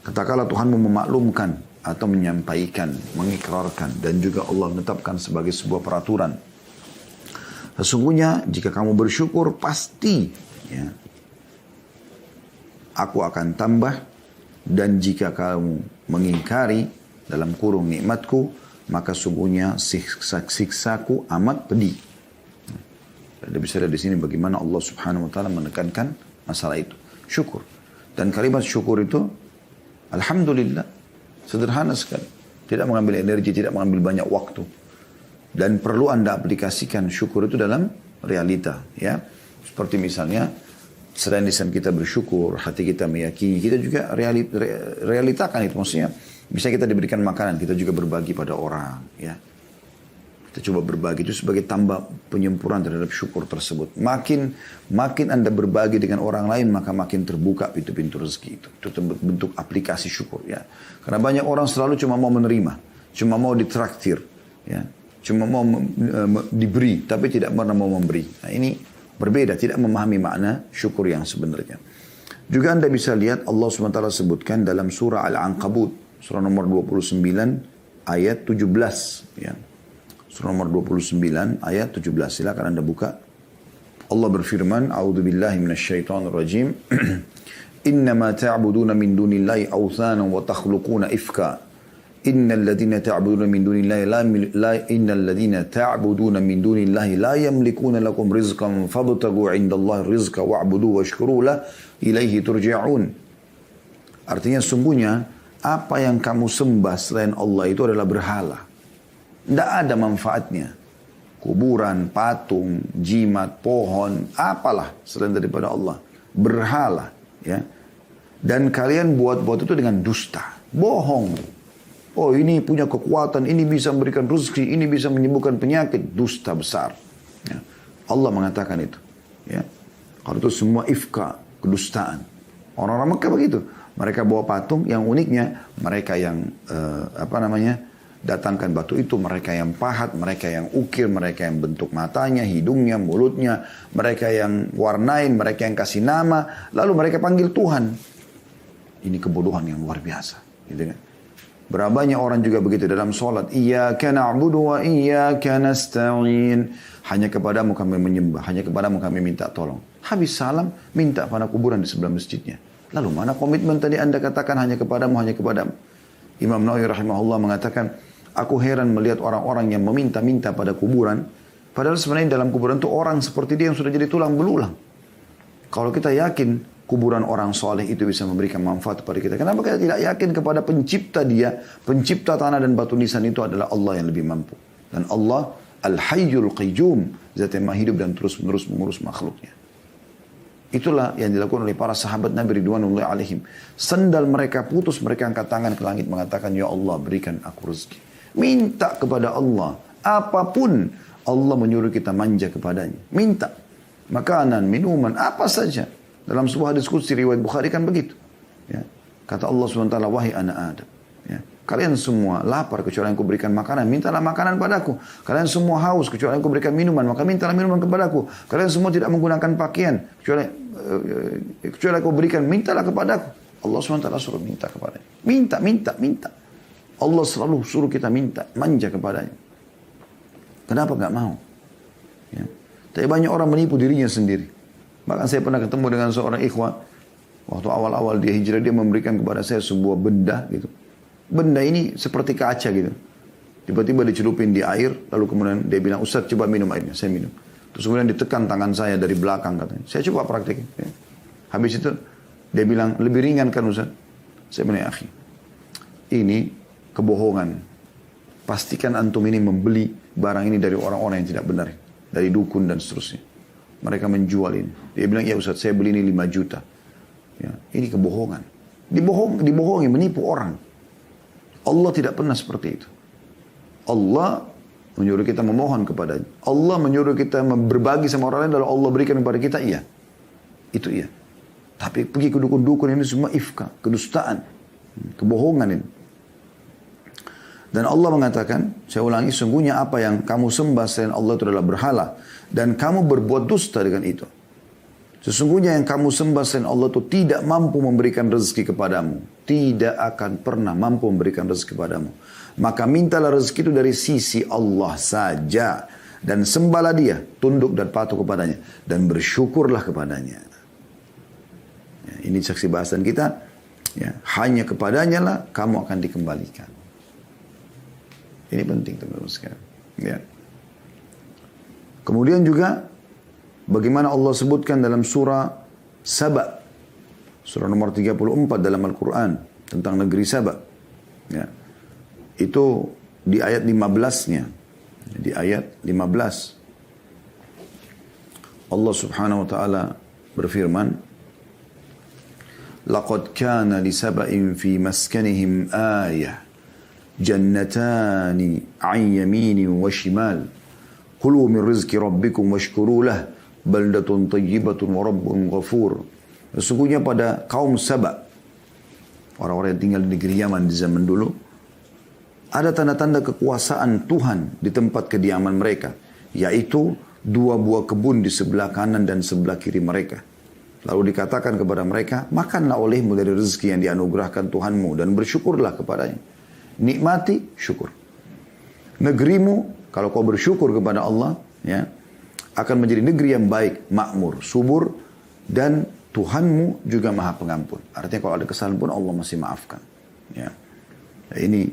Katakanlah Tuhanmu memaklumkan atau menyampaikan, mengikrarkan, dan juga Allah menetapkan sebagai sebuah peraturan. Sesungguhnya jika kamu bersyukur pasti, ya, aku akan tambah, dan jika kamu mengingkari dalam kurung nikmatku, maka sungguhnya siksaku amat pedih. Anda bisa lihat di sini bagaimana Allah Subhanahu wa taala menekankan masalah itu, syukur. Dan kalimat syukur itu alhamdulillah, sederhana sekali. Tidak mengambil energi, tidak mengambil banyak waktu. Dan perlu Anda aplikasikan syukur itu dalam realita, ya. Seperti misalnya selain lisan kita bersyukur, hati kita meyakini, kita juga realitakan itu. Maksudnya bisa kita diberikan makanan, kita juga berbagi pada orang, ya. Kita coba berbagi itu sebagai tambah penyempurnaan terhadap syukur tersebut. Makin Anda berbagi dengan orang lain, maka makin terbuka pintu-pintu rezeki itu. Itu bentuk aplikasi syukur, ya. Karena banyak orang selalu cuma mau menerima, cuma mau ditraktir, ya. Cuma mau diberi, tapi tidak pernah mau memberi. Nah, ini berbeda, tidak memahami makna syukur yang sebenarnya. Juga Anda bisa lihat Allah SWT sebutkan dalam surah Al-Ankabut, surah nomor 29 ayat 17, ya. Surah nomor 29 ayat 17. Silakan Anda buka. Allah berfirman, A'udzu billahi minasyaitonir rajim. Innama ta'buduna min dunillahi awthana wa takhluquna ifka. Innal ladzina ta'buduna min dunillahi la yamlikuna lakum rizqan fabtaghu 'indallahi rizqa wa'budu washkuru lahu ilaihi turja'un. Artinya sungguhnya apa yang kamu sembah selain Allah itu adalah berhala. Tidak ada manfaatnya. Kuburan, patung, jimat, pohon, apalah selain daripada Allah. Berhala, ya. Dan kalian buat-buat itu dengan dusta. Bohong. Oh, ini punya kekuatan, ini bisa memberikan rezeki, ini bisa menyembuhkan penyakit. Dusta besar, ya. Allah mengatakan itu, ya. Kalau itu semua ifka, kedustaan. Orang-orang Mekah begitu. Mereka bawa patung, yang uniknya mereka yang datangkan batu itu, mereka yang pahat, mereka yang ukir, mereka yang bentuk matanya, hidungnya, mulutnya, mereka yang warnain, mereka yang kasih nama, lalu mereka panggil Tuhan. Ini kebodohan yang luar biasa, gitu kan? Berapa banyak orang juga begitu dalam sholat. Iyyaka na'budu wa iyyaka nasta'in. Hanya kepadamu kami menyembah, hanya kepadamu kami minta tolong. Habis salam, minta pada kuburan di sebelah masjidnya. Lalu mana komitmen tadi Anda katakan hanya kepadamu, hanya kepadamu. Imam Nawawi rahimahullah mengatakan, aku heran melihat orang-orang yang meminta-minta pada kuburan. Padahal sebenarnya dalam kuburan itu orang seperti dia yang sudah jadi tulang belulang. Kalau kita yakin kuburan orang soleh itu bisa memberikan manfaat kepada kita, kenapa kita tidak yakin kepada pencipta dia, pencipta tanah dan batu nisan itu adalah Allah yang lebih mampu. Dan Allah Al-Hayyul Qayyum, zat yang maha hidup dan terus-menerus mengurus makhluknya. Itulah yang dilakukan oleh para sahabat Nabi Ridwanullahi alaihim. Sendal mereka putus, mereka angkat tangan ke langit mengatakan, Ya Allah, berikan aku rezeki. Minta kepada Allah. Apapun Allah menyuruh kita manja kepadanya. Minta. Makanan, minuman, apa saja. Dalam sebuah diskusi riwayat Bukhari kan begitu. Ya. Kata Allah SWT, wahai anak Adam. Ya. Kalian semua lapar kecuali yang kuberikan makanan, mintalah makanan padaku. Kalian semua haus kecuali yang kuberikan minuman, maka mintalah minuman kepadaku. Kalian semua tidak menggunakan pakaian kecuali aku berikan, mintalah kepadaku. Allah SWT suruh minta kepadanya. Minta. Allah selalu suruh kita minta, manja kepadanya. Kenapa nggak mau? Ya. Tapi banyak orang menipu dirinya sendiri. Bahkan saya pernah ketemu dengan seorang ikhwah. Waktu awal-awal dia hijrah, dia memberikan kepada saya sebuah benda gitu. Benda ini seperti kaca gitu. Tiba-tiba dicelupin di air, lalu kemudian dia bilang, Ustaz coba minum airnya. Saya minum. Terus kemudian ditekan tangan saya dari belakang katanya. Saya coba praktekin. Ya. Habis itu dia bilang, lebih ringan kan Ustaz? Saya bilang, akhi, ini kebohongan. Pastikan antum ini membeli barang ini dari orang-orang yang tidak benar. Dari dukun dan seterusnya. Mereka menjual ini. Dia bilang, ya Ustaz, saya beli ini 5 juta. Ya, ini kebohongan. Dibohongi, menipu orang. Allah tidak pernah seperti itu. Allah menyuruh kita memohon kepadanya. Allah menyuruh kita berbagi sama orang lain, lalu Allah berikan kepada kita, iya. Itu iya. Tapi pergi ke dukun-dukun ini semua ifka, kedustaan, kebohongan ini. Dan Allah mengatakan, saya ulangi, sungguhnya apa yang kamu sembah selain Allah itu adalah berhala. Dan kamu berbuat dusta dengan itu. Sesungguhnya yang kamu sembah selain Allah itu tidak mampu memberikan rezeki kepadamu. Tidak akan pernah mampu memberikan rezeki kepadamu. Maka mintalah rezeki itu dari sisi Allah saja. Dan sembahlah dia, tunduk dan patuh kepadanya. Dan bersyukurlah kepadanya. Ya, ini saksi bahasan kita. Ya, hanya kepadanya lah kamu akan dikembalikan. Ini penting teman-teman sekalian. Ya. Kemudian juga bagaimana Allah sebutkan dalam surah Saba. Surah nomor 34 dalam Al-Quran. Tentang negeri Saba. Ya. Itu di ayat 15-nya. Di ayat 15. Allah subhanahu wa ta'ala berfirman. لَقَدْ كَانَ لِسَبَإٍ فِي مَسْكَنِهِمْ آيَةٌ جَنَّتَانِ عَنْ يَمِينٍ وَشِمَالٍ كُلُوا مِنْ رِزْقِ رَبِّكُمْ وَاشْكُرُوا لَهُ بَلْدَةٌ طَيِّبَةٌ وَرَبٌّ غَفُورٌ. Sesungguhnya pada kaum Saba, orang-orang yang tinggal di negeri Yaman di zaman dulu, ada tanda-tanda kekuasaan Tuhan di tempat kediaman mereka, yaitu 2 buah kebun di sebelah kanan dan sebelah kiri mereka. Lalu dikatakan kepada mereka, makanlah olehmu dari rezeki yang dianugerahkan Tuhanmu dan bersyukurlah kepadanya. Nikmati, syukur. Negerimu, kalau kau bersyukur kepada Allah, ya, akan menjadi negeri yang baik, makmur, subur, dan Tuhanmu juga maha pengampun. Artinya kalau ada kesalahan pun Allah masih maafkan. Ya. Nah, ini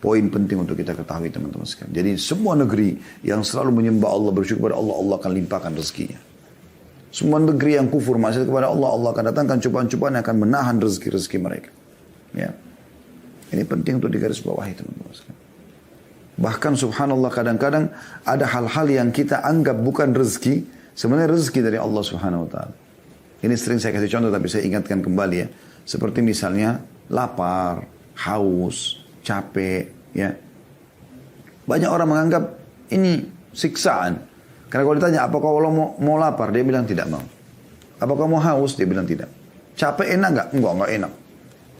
poin penting untuk kita ketahui teman-teman sekalian. Jadi semua negeri yang selalu menyembah Allah, bersyukur kepada Allah, Allah akan limpahkan rezekinya. Semua negeri yang kufur maksiat kepada Allah, Allah akan datangkan cobaan-cobaan yang akan menahan rezeki-rezeki mereka. Ya. Ini penting untuk digarisbawahi teman-teman sekalian. Bahkan subhanallah kadang-kadang ada hal-hal yang kita anggap bukan rezeki, sebenarnya rezeki dari Allah subhanahu wa ta'ala. Ini sering saya kasih contoh tapi saya ingatkan kembali ya. Seperti misalnya lapar, haus, capek, ya. Banyak orang menganggap ini siksaan. Karena kalau ditanya, apakah Allah mau lapar? Dia bilang tidak mau. Apakah mau haus? Dia bilang tidak. Capek enak nggak? Enggak enak.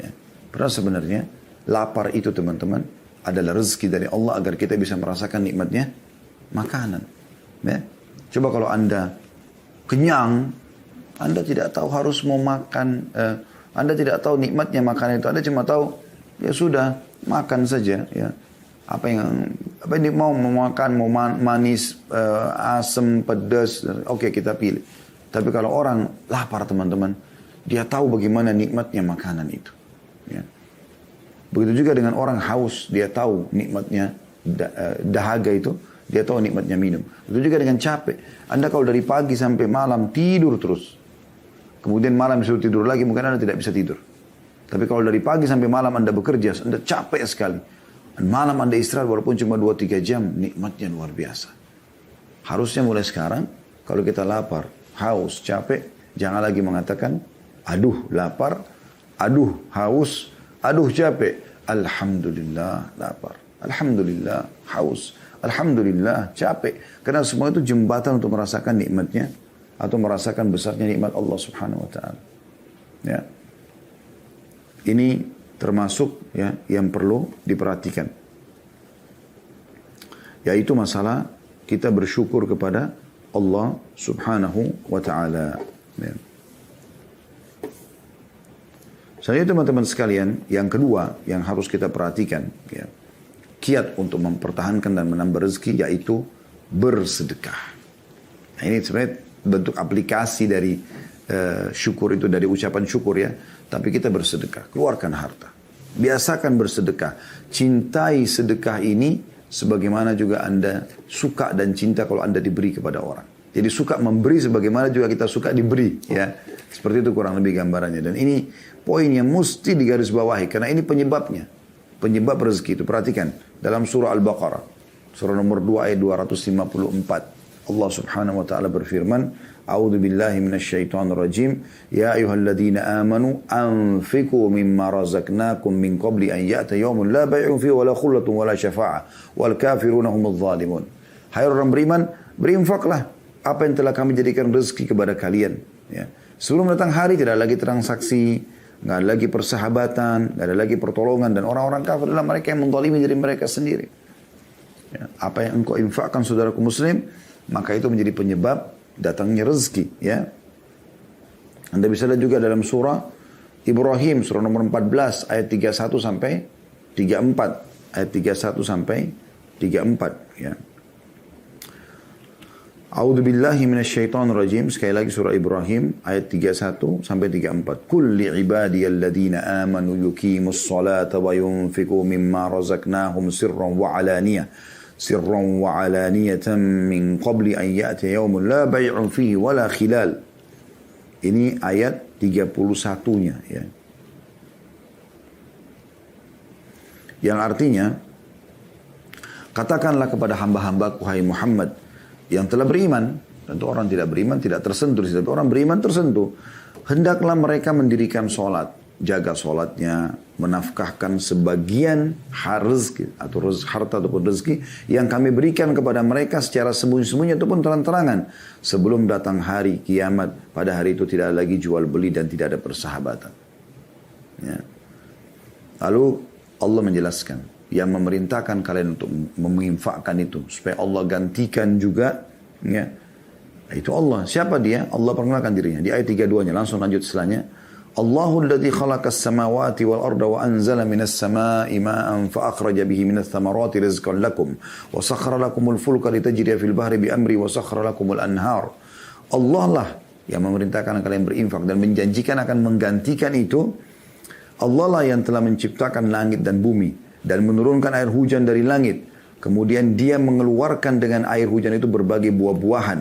Ya. Padahal sebenarnya lapar itu teman-teman adalah rezeki dari Allah agar kita bisa merasakan nikmatnya makanan. Ya. Coba kalau Anda kenyang, Anda tidak tahu harus mau makan, Anda tidak tahu nikmatnya makanan itu. Anda cuma tahu, ya sudah, makan saja. Ya. Apa yang mau makan, mau manis, asam, pedas, oke, kita pilih. Tapi kalau orang lapar teman-teman, dia tahu bagaimana nikmatnya makanan itu. Ya. Begitu juga dengan orang haus, dia tahu nikmatnya dahaga itu, dia tahu nikmatnya minum. Begitu juga dengan capek. Anda kalau dari pagi sampai malam tidur terus, kemudian malam disuruh tidur lagi, mungkin Anda tidak bisa tidur. Tapi kalau dari pagi sampai malam Anda bekerja, Anda capek sekali. Malam Anda istirahat walaupun cuma 2-3 jam, nikmatnya luar biasa. Harusnya mulai sekarang, kalau kita lapar, haus, capek, jangan lagi mengatakan, aduh lapar, aduh haus, aduh capek. Alhamdulillah lapar, alhamdulillah haus, alhamdulillah capek. Karena semua itu jembatan untuk merasakan nikmatnya, atau merasakan besarnya nikmat Allah subhanahu wa ta'ala. Ya. Ini termasuk ya yang perlu diperhatikan, yaitu masalah kita bersyukur kepada Allah subhanahu wa ta'ala. Ya. Selanjutnya teman-teman sekalian, yang kedua yang harus kita perhatikan, ya, kiat untuk mempertahankan dan menambah rezeki, yaitu bersedekah. Nah, ini sebenarnya bentuk aplikasi dari syukur itu, dari ucapan syukur ya. Tapi kita bersedekah, keluarkan harta. Biasakan bersedekah. Cintai sedekah ini sebagaimana juga Anda suka dan cinta kalau Anda diberi kepada orang. Jadi suka memberi sebagaimana juga kita suka diberi. Ya, seperti itu kurang lebih gambarannya. Dan ini poin yang mesti digarisbawahi karena ini penyebabnya. Penyebab rezeki itu. Perhatikan dalam surah Al-Baqarah. Surah nomor 2 ayat 254. Allah subhanahu wa ta'ala berfirman. A'udhu billahi minasyaitonir rajim. Ya ayuhalladzina amanu anfiku mimma razaqnakum min qabli an ya'ta yawmun la bay'un fihi wa la khullatun wa la syafa'ah wal kafiruna humudz zalimun. Hai orang beriman, berinfaklah apa yang telah kami jadikan rezeki kepada kalian. Ya. Sebelum datang hari tidak ada lagi transaksi, nggak ada lagi persahabatan, nggak ada lagi pertolongan, dan orang-orang kafir adalah mereka yang menzalimi diri mereka sendiri. Ya. Apa yang engkau infakkan saudaraku muslim, maka itu menjadi penyebab datangnya rezeki. Ya. Anda bisa lihat juga dalam surah Ibrahim, surah nomor 14 ayat 31 sampai 34, ayat 31 sampai 34. Ya. A'udzu billahi minasyaitonir rajim. Sekali lagi surah Ibrahim ayat 31 sampai 34. Qul li ibadiyalladzina amanu yuqimus salata wa yunfiqu mimma razaqnahum sirran wa alaniyatan min qabli an ya'tiya yawmun la bay'un fihi wa la khilal. Ini ayat 31-nya ya. Yang artinya, katakanlah kepada hamba-hambaku hai Muhammad yang telah beriman, tentu orang tidak beriman tidak tersentuh, tapi orang beriman tersentuh. Hendaklah mereka mendirikan sholat, jaga sholatnya, menafkahkan sebagian rezeki atau harta ataupun rezeki yang kami berikan kepada mereka secara sembunyi-sembunyi ataupun terang-terangan sebelum datang hari kiamat. Pada hari itu tidak ada lagi jual beli dan tidak ada persahabatan. Ya. Lalu Allah menjelaskan yang memerintahkan kalian untuk menginfakkan itu supaya Allah gantikan juga, ya, itu Allah. Siapa dia? Allah perkenalkan dirinya di ayat 32-nya. Langsung lanjut setelahnya. Allahul ladzi khalaqas samawati wal arda wa anzala minas samai ma'an fa akhraja bihi minats thamarati rizqan lakum wa sakhkhara lakumul fulka litajriya fil bahri bi amri wa sakhkhara lakumul anhar. Allah lah yang memerintahkan kalian berinfak dan menjanjikan akan menggantikan itu. Allah lah yang telah menciptakan langit dan bumi dan menurunkan air hujan dari langit. Kemudian dia mengeluarkan dengan air hujan itu berbagai buah-buahan.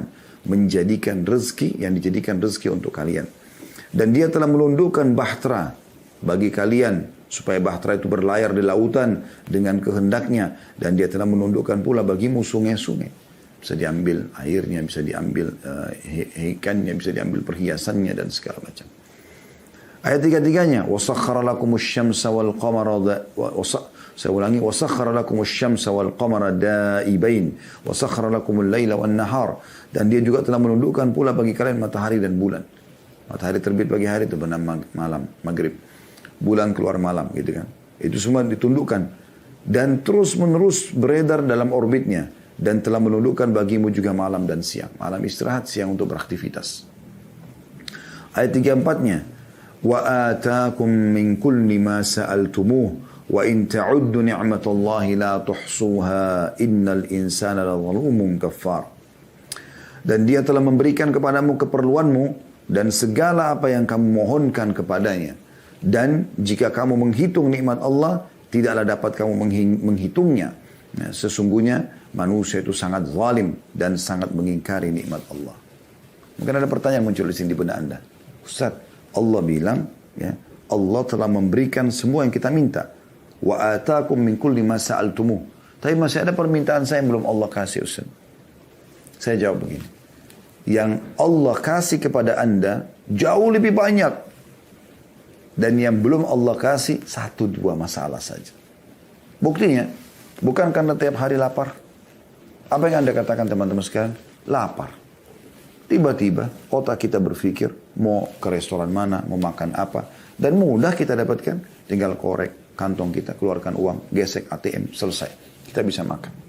Menjadikan rezeki yang dijadikan rezeki untuk kalian. Dan dia telah menundukkan bahtera bagi kalian. Supaya bahtera itu berlayar di lautan dengan kehendaknya. Dan dia telah menundukkan pula bagimu sungai-sungai. Bisa diambil airnya, bisa diambil ikannya, bisa diambil perhiasannya dan segala macam. Ayat 33-nya. وَسَخَّرَ لَكُمُ الشَّمْسَ وَالْقَمَرَ Saya ulangi, وَسَخَّرَ لَكُمُ الشَّمْسَ وَالْقَمَرَ دَائِبَيْنِ وَسَخَّرَ لَكُمُ اللَّيْلَ وَالنَّهَارِ. Dan dia juga telah menundukkan pula bagi kalian matahari dan bulan. Matahari terbit pagi hari itu bernama malam, maghrib. Bulan keluar malam gitu kan. Itu semua ditundukkan. Dan terus menerus beredar dalam orbitnya. Dan telah menundukkan bagimu juga malam dan siang. Malam istirahat, siang untuk beraktivitas. Ayat 34-nya. وَآتَاكُمْ مِنْ كُلِّ مَا سَأَلْتُمُوهُ وَإِنْ تَعُدُّ نِعْمَةَ اللَّهِ لَا تُحْصُوهَا إِنَّ الْإِنسَانَ لَظَلُومٌ كَفَّارٌ. Dan dia telah memberikan kepadamu keperluanmu dan segala apa yang kamu mohonkan kepadanya. Dan jika kamu menghitung nikmat Allah, tidaklah dapat kamu menghitungnya. Nah, sesungguhnya manusia itu sangat zalim dan sangat mengingkari nikmat Allah. Mungkin ada pertanyaan muncul di sini di benak Anda. Ustaz, Allah bilang, ya, Allah telah memberikan semua yang kita minta. Wa atakum min kulli ma sa'altumuh. Tapi masih ada permintaan saya yang belum Allah kasih, Ustaz. Saya jawab begini. Yang Allah kasih kepada Anda jauh lebih banyak. Dan yang belum Allah kasih 1-2 masalah saja. Buktinya, bukan karena tiap hari lapar. Apa yang Anda katakan teman-teman sekalian? Lapar. Tiba-tiba otak kita berpikir mau ke restoran mana, mau makan apa. Dan mudah kita dapatkan. Tinggal korek kantong kita, keluarkan uang, gesek ATM, selesai. Kita bisa makan.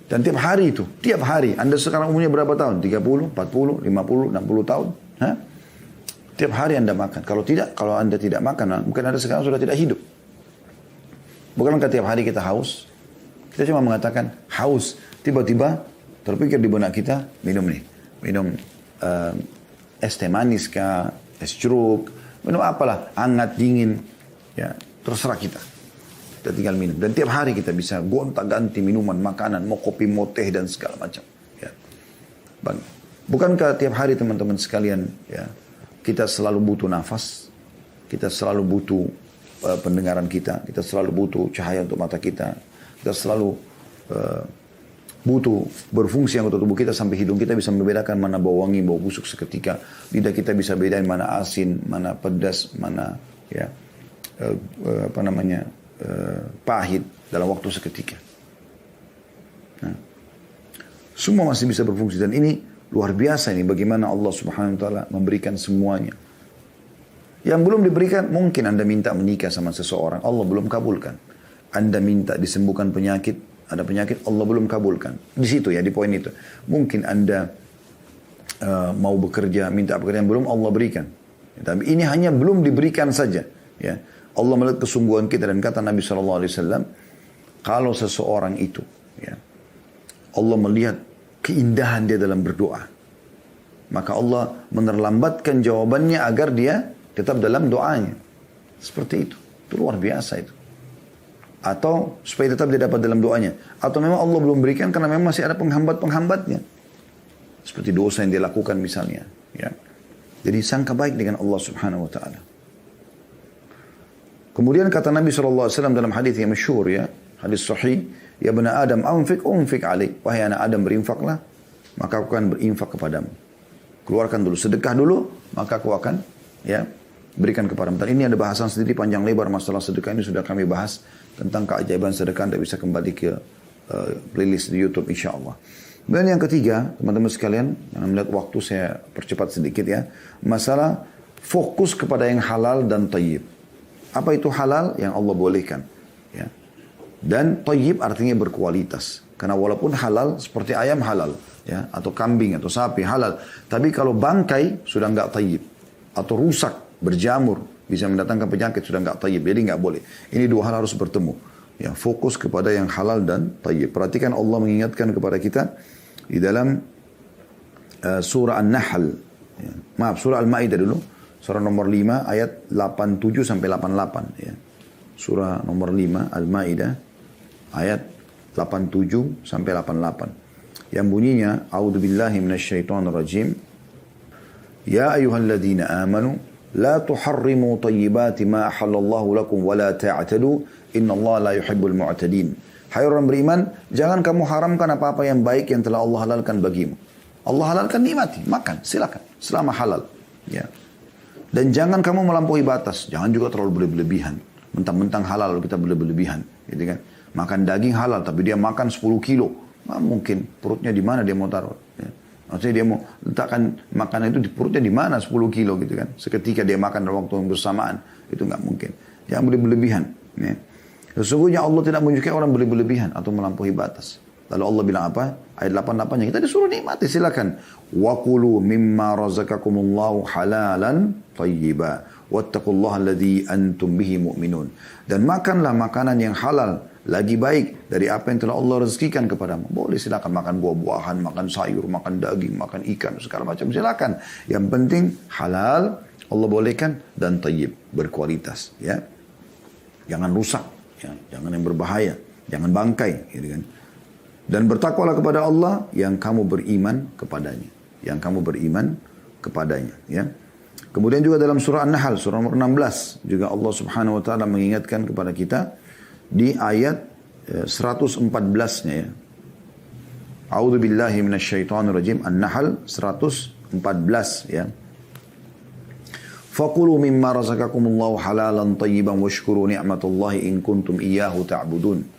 Dan tiap hari itu, tiap hari. Anda sekarang umurnya berapa tahun? 30, 40, 50, 60 tahun? Hah? Tiap hari Anda makan. Kalau tidak, kalau Anda tidak makan, mungkin Anda sekarang sudah tidak hidup. Bukankah tiap hari kita haus? Kita cuma mengatakan haus. Tiba-tiba terpikir di benak kita, minum nih. Minum es teh manis kah, es jeruk, minum apalah, hangat, dingin. Ya, terserah kita. Kita tinggal minum. Dan tiap hari kita bisa gonta-ganti minuman, makanan, mau kopi, mau teh, dan segala macam. Ya. Bukankah tiap hari teman-teman sekalian, ya, kita selalu butuh nafas, kita selalu butuh pendengaran kita selalu butuh cahaya untuk mata kita selalu butuh berfungsi anggota tubuh kita sampai hidung kita bisa membedakan mana bau wangi, bau busuk seketika. Lidah kita bisa bedain mana asin, mana pedas, mana ya pahit dalam waktu seketika. Nah, semua masih bisa berfungsi dan ini luar biasa ini bagaimana Allah Subhanahu wa taala memberikan semuanya. Yang belum diberikan, mungkin Anda minta menikah sama seseorang, Allah belum kabulkan. Anda minta disembuhkan penyakit, ada penyakit, Allah belum kabulkan. Di situ ya, di poin itu. Mungkin Anda mau bekerja, minta pekerjaan, belum Allah berikan. Ya, tapi ini hanya belum diberikan saja. Ya. Allah melihat kesungguhan kita dan kata Nabi SAW, kalau seseorang itu, ya, Allah melihat keindahan dia dalam berdoa, maka Allah menerlambatkan jawabannya agar dia tetap dalam doanya. Seperti itu. Itu luar biasa itu. Atau supaya tetap dia dapat dalam doanya. Atau memang Allah belum berikan karena memang masih ada penghambat-penghambatnya. Seperti dosa yang dia lakukan misalnya. Ya. Jadi sangka baik dengan Allah Subhanahu wa ta'ala. Kemudian kata Nabi SAW dalam hadis yang masyhur, ya, hadis sahih, ya bena Adam, unfik alaik. Wahai anak Adam, berinfaklah, maka aku akan berinfak kepadamu. Keluarkan dulu, sedekah dulu, maka aku akan, ya, berikan kepadamu. Dan ini ada bahasan sendiri panjang lebar masalah sedekah, ini sudah kami bahas tentang keajaiban sedekah. Anda bisa kembali ke playlist di YouTube insyaAllah. Kemudian yang ketiga, teman-teman sekalian, yang melihat waktu saya percepat sedikit ya, masalah fokus kepada yang halal dan tayyib. Apa itu halal? Yang Allah bolehkan. Ya. Dan tayyib artinya berkualitas. Karena walaupun halal, seperti ayam halal, ya, atau kambing atau sapi halal. Tapi kalau bangkai sudah enggak tayyib. Atau rusak, berjamur, bisa mendatangkan penyakit, sudah enggak tayyib. Jadi enggak boleh. Ini dua hal harus bertemu. Ya, fokus kepada yang halal dan tayyib. Perhatikan Allah mengingatkan kepada kita di dalam surah An-Nahl. Ya. Maaf, surah Al-Ma'idah dulu. Surah nomor 5 ayat 87 sampai 88. Ya. Surah nomor 5 Al-Ma'idah ayat 87 sampai 88. Yang bunyinya, A'udzubillahi minasyaitonirrajim. Ya ayyuhalladzina amanu la tuharrimu tayyibati ma ahallallahu lakum wa la ta'tadu innallaha la yuhibbul mu'tadin. Hai orang beriman, jangan kamu haramkan apa-apa yang baik yang telah Allah halalkan bagimu. Allah halalkan, nikmati, makan, silakan selama halal. Ya. Dan jangan kamu melampaui batas, jangan juga terlalu berlebihan. Mentang-mentang halal lalu kita berlebihan, gitu kan? Makan daging halal tapi dia makan 10 kilo. Nah, mungkin perutnya di mana dia mau taruh? Ya. Maksudnya dia mau letakkan makanan itu di perutnya di mana 10 kilo gitu kan? Seketika dia makan dalam waktu yang bersamaan, itu nggak mungkin. Jangan berlebihan. Ya. Sesungguhnya Allah tidak menyukai orang berlebihan atau melampaui batas. Lalu Allah bilang apa? Ayat 88-nya kita disuruh nikmati, silakan. Wa kulu mimma razaqakumullahu halalan thayyiba wattaqullaha alladzi antum bihi mu'minun. Dan makanlah makanan yang halal lagi baik dari apa yang telah Allah rezekikan kepadamu. Boleh silakan makan buah-buahan, makan sayur, makan daging, makan ikan, segala macam silakan. Yang penting halal Allah bolehkan dan thayyib, berkualitas, ya. Jangan rusak, ya. Jangan yang berbahaya, jangan bangkai, gitu kan. Dan bertakwalah kepada Allah yang kamu beriman kepadanya. Yang kamu beriman kepadanya. Ya. Kemudian juga dalam surah An-Nahl, surah nomor 16. Juga Allah Subhanahu Wa Taala mengingatkan kepada kita di ayat 114-nya. Ya. A'udzu billahi minasyaitonir rajim. An-Nahl 114. Ya. Fakulu mimma razaqakumullahu halalan tayyiban washkuru ni'matallahi in kuntum iyyahu ta'budun.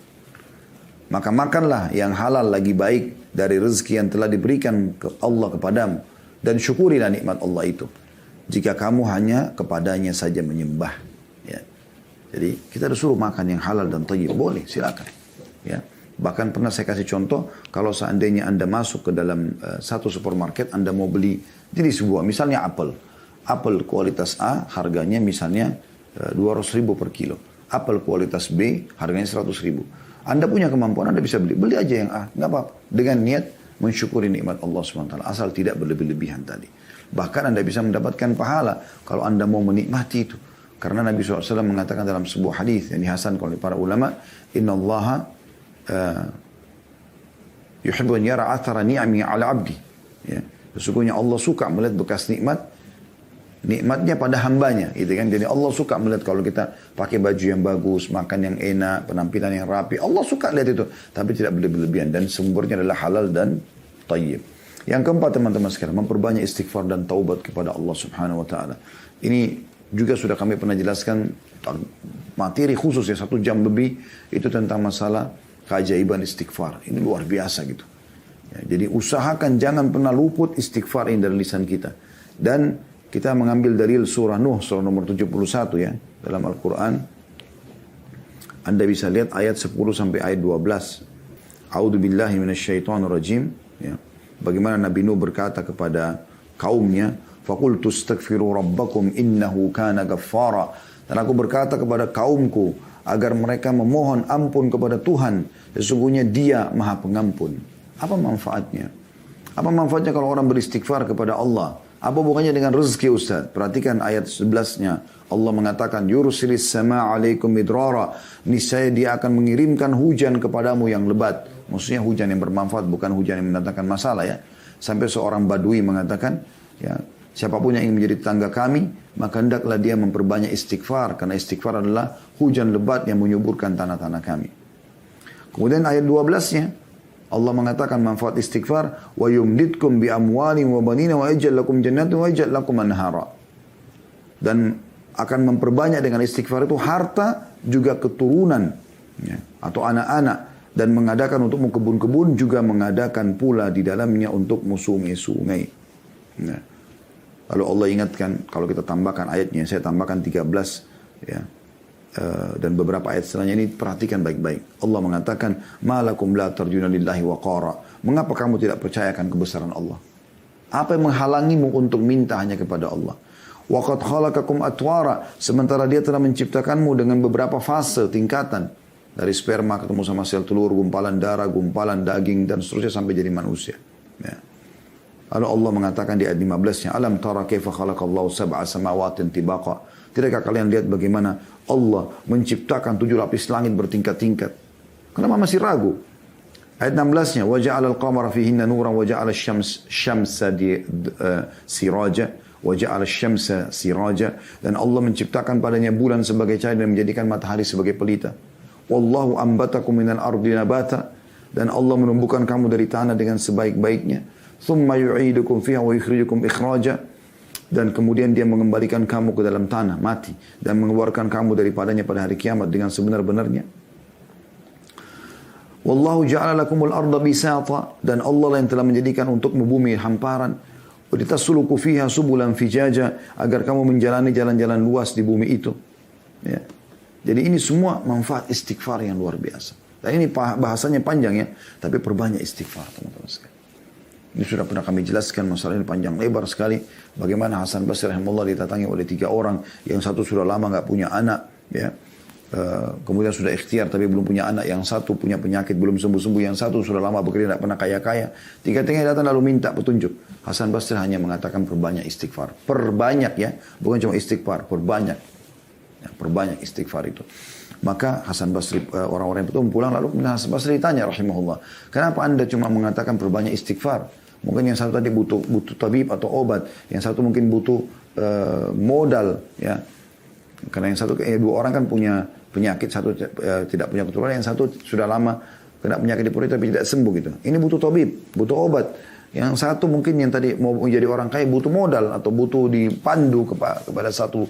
Maka makanlah yang halal lagi baik dari rezeki yang telah diberikan ke Allah kepadamu. Dan syukurilah nikmat Allah itu. Jika kamu hanya kepadanya saja menyembah. Ya. Jadi kita disuruh makan yang halal dan thayyib. Boleh, silakan. Ya. Bahkan pernah saya kasih contoh. Kalau seandainya Anda masuk ke dalam satu supermarket. Anda mau beli jenis buah. Misalnya apel. Apel kualitas A harganya misalnya 200.000 per kilo. Apel kualitas B harganya 100.000. Anda punya kemampuan, Anda bisa beli. Beli aja yang A, nggak apa-apa. Dengan niat mensyukuri nikmat Allah SWT. Asal tidak berlebih-lebihan tadi. Bahkan Anda bisa mendapatkan pahala kalau Anda mau menikmati itu. Karena Nabi SAW mengatakan dalam sebuah hadis yang dihasankan oleh para ulama, Inna Allah yuhibbu an yara athara ni'ami ala abdi. Ya. Sesungguhnya Allah suka melihat bekas nikmatnya pada hambanya, gitu kan. Jadi Allah suka melihat kalau kita pakai baju yang bagus, makan yang enak, penampilan yang rapi. Allah suka lihat itu, tapi tidak berlebihan, dan sumbernya adalah halal dan tayyib. Yang keempat teman-teman sekalian, memperbanyak istighfar dan taubat kepada Allah Subhanahu wa taala. Ini juga sudah kami pernah jelaskan materi khusus ya 1 jam lebih itu tentang masalah keajaiban istighfar. Ini luar biasa gitu. Ya, jadi usahakan jangan pernah luput istighfar ini dari lisan kita. Dan kita mengambil dalil surah Nuh, surah nomor 71 ya, dalam Al-Quran. Anda bisa lihat ayat 10 sampai ayat 12. A'udzu billahi minasyaitonir rajim. Ya. Bagaimana Nabi Nuh berkata kepada kaumnya, "Faqultu astaghfiru rabbakum innahu kana ghaffara." Dan aku berkata kepada kaumku agar mereka memohon ampun kepada Tuhan, sesungguhnya Dia Maha Pengampun. Apa manfaatnya? Apa manfaatnya kalau orang beristighfar kepada Allah? Apa bukannya dengan rezeki Ustaz? Perhatikan ayat 11-nya. Allah mengatakan, "Yursilis sama' alaikum midrara." Niscaya Dia akan mengirimkan hujan kepadamu yang lebat. Maksudnya hujan yang bermanfaat, bukan hujan yang mendatangkan masalah ya. Sampai seorang badui mengatakan, ya, siapapun yang ingin menjadi tetangga kami, maka hendaklah dia memperbanyak istighfar. Karena istighfar adalah hujan lebat yang menyuburkan tanah-tanah kami. Kemudian ayat 12-nya, Allah mengatakan manfaat istighfar, wa yumditkum bi amwalin wa banina wa yaj'al lakum jannatin wa yaj'al lakum anhara. Dan akan memperbanyak dengan istighfar itu harta juga keturunan ya, atau anak-anak, dan mengadakan untukmu kebun-kebun, juga mengadakan pula di dalamnya untukmu sungai-sungai. Ya. Lalu Allah ingatkan, kalau kita tambahkan ayatnya, saya tambahkan 13 ya. Dan beberapa ayat setelahnya ini perhatikan baik-baik. Allah mengatakan, "Malakum la tarjuna lillahi waqara." Mengapa kamu tidak percayakan kebesaran Allah? Apa yang menghalangimu untuk minta hanya kepada Allah? Wa qad khalaqakum atwara, sementara Dia telah menciptakanmu dengan beberapa fase, tingkatan. Dari sperma ketemu sama sel telur, gumpalan darah, gumpalan daging, dan seterusnya sampai jadi manusia. Ya. Lalu Allah mengatakan di ayat 15-nya, "Alam tara kaifa khalaqallahu sab'a samawatin tibaqa." Tidakkah kalian lihat bagaimana Allah menciptakan 7 lapis langit bertingkat-tingkat? Kenapa masih ragu? Ayat 16-nya, "Wa ja'ala al-qamara fihinna nuran wa ja'ala asy-syamsa siraja wa ja'ala asy-syamsa siraja." Dan Allah menciptakan padanya bulan sebagai cahaya dan menjadikan matahari sebagai pelita. "Wallahu ambatakum minal ardi nabata." Dan Allah menumbuhkan kamu dari tanah dengan sebaik-baiknya. "Tsumma yu'idukum fiha wa yukhrijukum ikhraja." Dan kemudian Dia mengembalikan kamu ke dalam tanah, mati, dan mengeluarkan kamu daripadanya pada hari kiamat dengan sebenar-benarnya. "Wallahu ja'ala lakumul arda bisata." Dan Allah yang telah menjadikan untukmu bumi hamparan. "Wa litasluku fiha subulan fijaja." Agar kamu menjalani jalan-jalan luas di bumi itu. Ya. Jadi ini semua manfaat istighfar yang luar biasa. Dan ini bahasanya panjang ya, tapi perbanyak istighfar teman-teman sekalian. Ini sudah pernah kami jelaskan, masalah ini panjang lebar sekali. Bagaimana Hasan Basri rahimahullah didatangi oleh 3 orang. Yang satu sudah lama nggak punya anak. Ya. Kemudian sudah ikhtiar tapi belum punya anak. Yang satu punya penyakit belum sembuh-sembuh. Yang satu sudah lama bekerja tidak pernah kaya-kaya. Tiga-tiganya datang lalu minta petunjuk. Hasan Basri hanya mengatakan perbanyak istighfar. Perbanyak ya. Bukan cuma istighfar, perbanyak. Ya, perbanyak istighfar itu. Maka Hasan Basri, orang-orang itu pulang lalu Hasan Basri ditanya rahimahullah, "Kenapa anda cuma mengatakan perbanyak istighfar? Mungkin yang satu tadi butuh tabib atau obat, yang satu mungkin butuh modal, ya. Karena yang satu, 2 orang kan punya penyakit, satu tidak punya keturunan, yang satu sudah lama kena penyakit di perut tapi tidak sembuh gitu. Ini butuh tabib, butuh obat. Yang satu mungkin yang tadi mau menjadi orang kaya butuh modal atau butuh dipandu kepada satu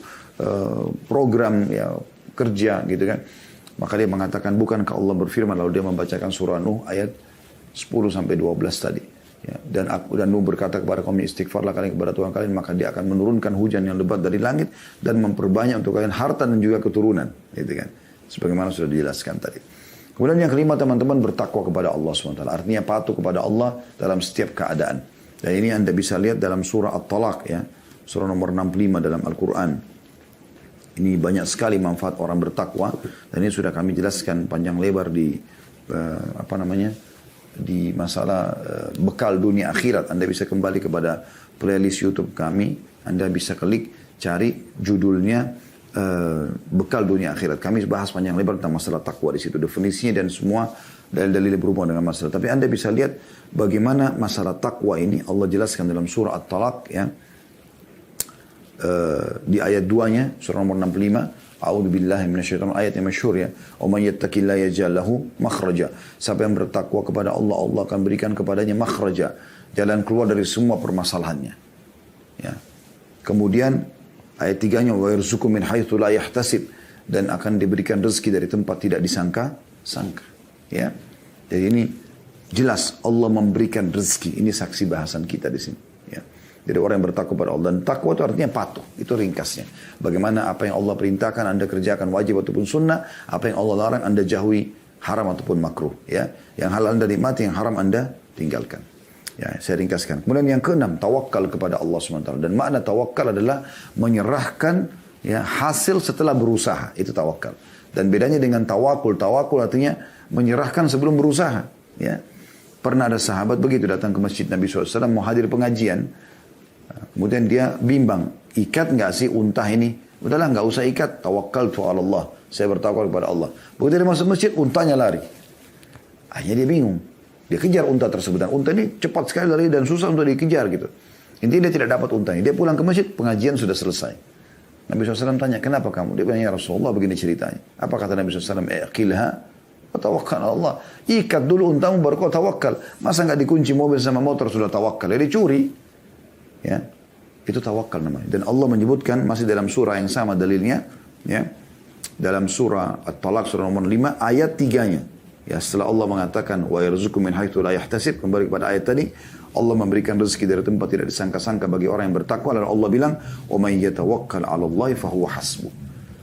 program ya kerja gitu kan." Maka dia mengatakan, bukankah Allah berfirman, lalu dia membacakan surah Nuh ayat 10 sampai 12 tadi. Ya, dan Nuh berkata kepada kaum, "Istighfarlah kalian kepada Tuhan kalian, maka Dia akan menurunkan hujan yang lebat dari langit dan memperbanyak untuk kalian harta dan juga keturunan." Gitu kan. Sebagaimana sudah dijelaskan tadi. Kemudian yang kelima teman-teman, bertakwa kepada Allah SWT. Artinya patuh kepada Allah dalam setiap keadaan. Dan ini Anda bisa lihat dalam surah At-Talaq ya. Surah nomor 65 dalam Al-Quran. Ini banyak sekali manfaat orang bertakwa. Dan ini sudah kami jelaskan panjang lebar di di masalah bekal dunia akhirat. Anda bisa kembali kepada playlist YouTube kami. Anda bisa klik, cari judulnya bekal dunia akhirat. Kami bahas panjang lebar tentang masalah takwa di situ, definisinya dan semua dalil-dalil berhubungan dengan masalah. Tapi Anda bisa lihat bagaimana masalah takwa ini Allah jelaskan dalam surah At-Talaq ya. Di ayat 2-nya surah nomor 65. A'udzubillahi minasyaitonir ayat yang masyhur ya. Wa may yattaqillaha yaj'al lahu makhraja. Siapa yang bertakwa kepada Allah, Allah akan berikan kepadanya makhraja, jalan keluar dari semua permasalahannya. Ya. Kemudian ayat 3-nya wa yarzuqu min haitsu la yahtasib, dan akan diberikan rezeki dari tempat tidak disangka-sangka. Ya. Jadi ini jelas Allah memberikan rezeki. Ini saksi bahasan kita di sini. Ya. Jadi orang yang bertakwa kepada Allah. Dan takwa itu artinya patuh. Itu ringkasnya. Bagaimana apa yang Allah perintahkan Anda kerjakan wajib ataupun sunnah. Apa yang Allah larang Anda jauhi haram ataupun makruh. Ya. Yang halal Anda nikmati, yang haram Anda tinggalkan. Ya, saya ringkaskan. Kemudian yang keenam, tawakal kepada Allah SWT. Dan makna tawakal adalah menyerahkan ya, hasil setelah berusaha. Itu tawakal. Dan bedanya dengan tawakul. Tawakul artinya menyerahkan sebelum berusaha. Ya. Pernah ada sahabat begitu datang ke masjid Nabi SAW mau hadir pengajian. Kemudian dia bimbang, ikat nggak sih unta ini? Udahlah nggak usah ikat, tawakkaltu ala Allah. Saya bertawakal kepada Allah. Begitu dia masuk masjid, untanya lari. Akhirnya dia bingung. Dia kejar unta tersebut. Dan unta ini cepat sekali lari dan susah untuk dikejar gitu. Intinya dia tidak dapat untanya. Dia pulang ke masjid, pengajian sudah selesai. Nabi SAW tanya, kenapa kamu? Dia bilang, ya Rasulullah begini ceritanya. Apa kata Nabi SAW? Iqilha wa tawakkal ala Allah. Ikat dulu untamu baru kau tawakal. Masa nggak dikunci mobil sama motor sudah tawakal? Ya dicuri. Ya, itu tawakal namanya. Dan Allah menyebutkan masih dalam surah yang sama dalilnya, ya, dalam surah At-Talaq surah nomor 5 ayat 3-nya. Ya, setelah Allah mengatakan wa yarzuqu min haitsu la yahtasib, kembali kepada ayat tadi, Allah memberikan rezeki dari tempat tidak disangka-sangka bagi orang yang bertakwa. Lalu Allah bilang, wa may yatawakkal 'ala Allah fa huwa hasbuh.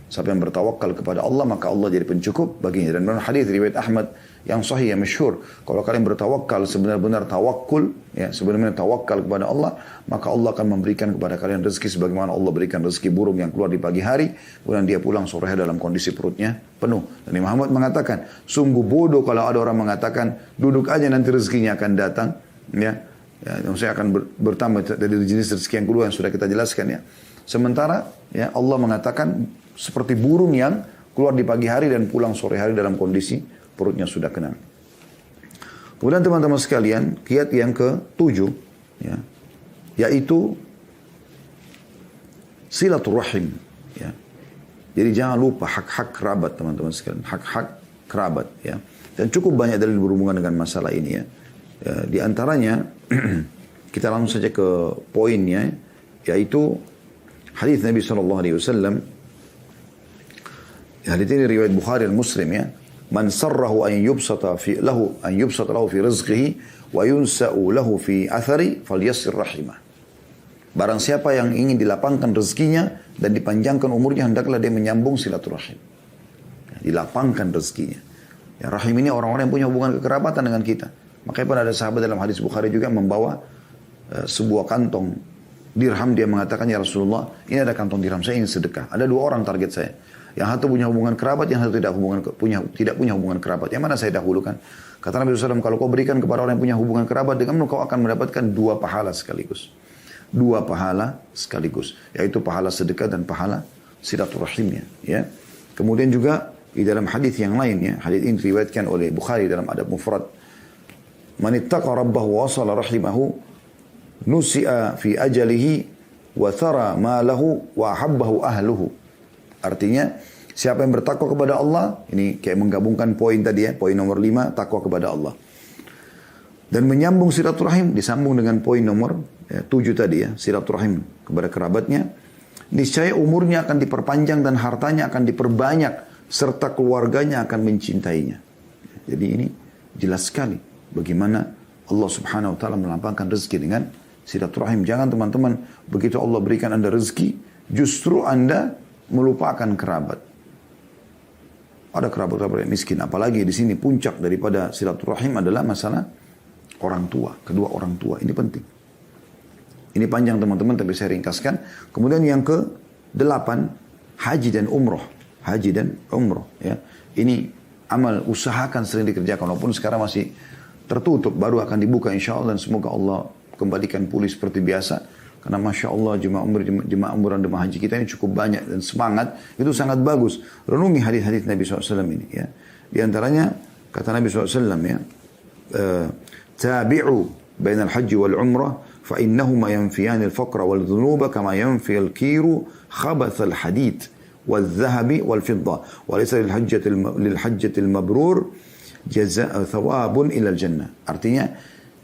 Siapa yang bertawakal kepada Allah maka Allah jadi pencukup baginya. Dan dalam hadis riwayat Ahmad yang sahih yang masyhur, kalau kalian bertawakal sebenar-benar tawakul, ya sebenarnya tawakal kepada Allah, maka Allah akan memberikan kepada kalian rezeki sebagaimana Allah berikan rezeki burung yang keluar di pagi hari, kemudian dia pulang sore dalam kondisi perutnya penuh. Dan Imam Ahmad mengatakan, sungguh bodoh kalau ada orang mengatakan duduk aja nanti rezekinya akan datang, ya. Ya, maksudnya akan bertambah dari jenis rezeki yang kedua yang sudah kita jelaskan ya. Sementara ya Allah mengatakan seperti burung yang keluar di pagi hari dan pulang sore hari dalam kondisi perutnya sudah kenyang. Kemudian teman-teman sekalian, kiat yang ke-7 ya, yaitu silaturahim ya. Jadi jangan lupa hak-hak kerabat teman-teman sekalian, hak-hak kerabat ya. Dan cukup banyak dalil berhubungan dengan masalah ini ya. Ya, di antaranya kita langsung saja ke poinnya, yaitu hadis Nabi SAW. Hadis ini riwayat Bukhari dan Muslim ya. Man sarrahu an yubsata lahu fi rizqihi wa yunsa'u lahu fi athari falyassir rahimah. Barang siapa yang ingin dilapangkan rezekinya dan dipanjangkan umurnya, hendaklah dia menyambung silaturahim. Ya, dilapangkan rezekinya. Ya, rahim ini orang-orang yang punya hubungan kekerabatan dengan kita. Makanya pada ada sahabat dalam hadis Bukhari juga membawa sebuah kantong dirham. Dia mengatakan, ya Rasulullah, ini ada kantong dirham, saya ingin sedekah. Ada 2 orang target saya. Yang satu punya hubungan kerabat, yang satu tidak punya hubungan kerabat. Yang mana saya dahulukan? Kata Nabi SAW, kalau kau berikan kepada orang yang punya hubungan kerabat, dengan kau akan mendapatkan 2 pahala sekaligus. 2 pahala sekaligus. Yaitu pahala sedekah dan pahala silaturahimnya. Ya. Kemudian juga di dalam hadis yang lain, ya, hadis ini diriwayatkan oleh Bukhari dalam Adab Mufrad. Man ittaqa rabbahu wa wasala rahimahu nusi'a fi ajalihi wa thara ma lahu wa ahabbahu ahluhu. Artinya, siapa yang bertakwa kepada Allah, ini kayak menggabungkan poin tadi ya, poin nomor 5, takwa kepada Allah. Dan menyambung silaturahim, disambung dengan poin nomor 7 tadi ya, silaturahim kepada kerabatnya. Niscaya umurnya akan diperpanjang dan hartanya akan diperbanyak, serta keluarganya akan mencintainya. Jadi ini jelas sekali bagaimana Allah Subhanahu wa taala melapangkan rezeki dengan silaturahim. Jangan teman-teman begitu Allah berikan Anda rezeki, justru Anda melupakan kerabat. Ada kerabat-kerabat yang miskin, apalagi di sini puncak daripada silaturahim adalah masalah orang tua, kedua orang tua. Ini penting. Ini panjang teman-teman, tapi saya ringkaskan. Kemudian yang ke-8, haji dan umroh. Haji dan umroh ya. Ini amal usahakan sering dikerjakan, walaupun sekarang masih tertutup, baru akan dibuka insya Allah, dan semoga Allah kembalikan pulih seperti biasa. Karena Masya Allah jemaah umrah dan jemaah haji kita ini cukup banyak, dan semangat itu sangat bagus. Renungi hadis-hadis Nabi SAW ini ya. Di antaranya Kata Nabi SAW ya, tabi'u bainal haji wal umrah fa innahuma yanfiyani al-faqra wal dhunuba kama yanfi al-kiru khabath al-hadid wal dhahabi wal fidda wa laysa lil hajjati al-mabrur jazaa thawabun ila al-jannah. Artinya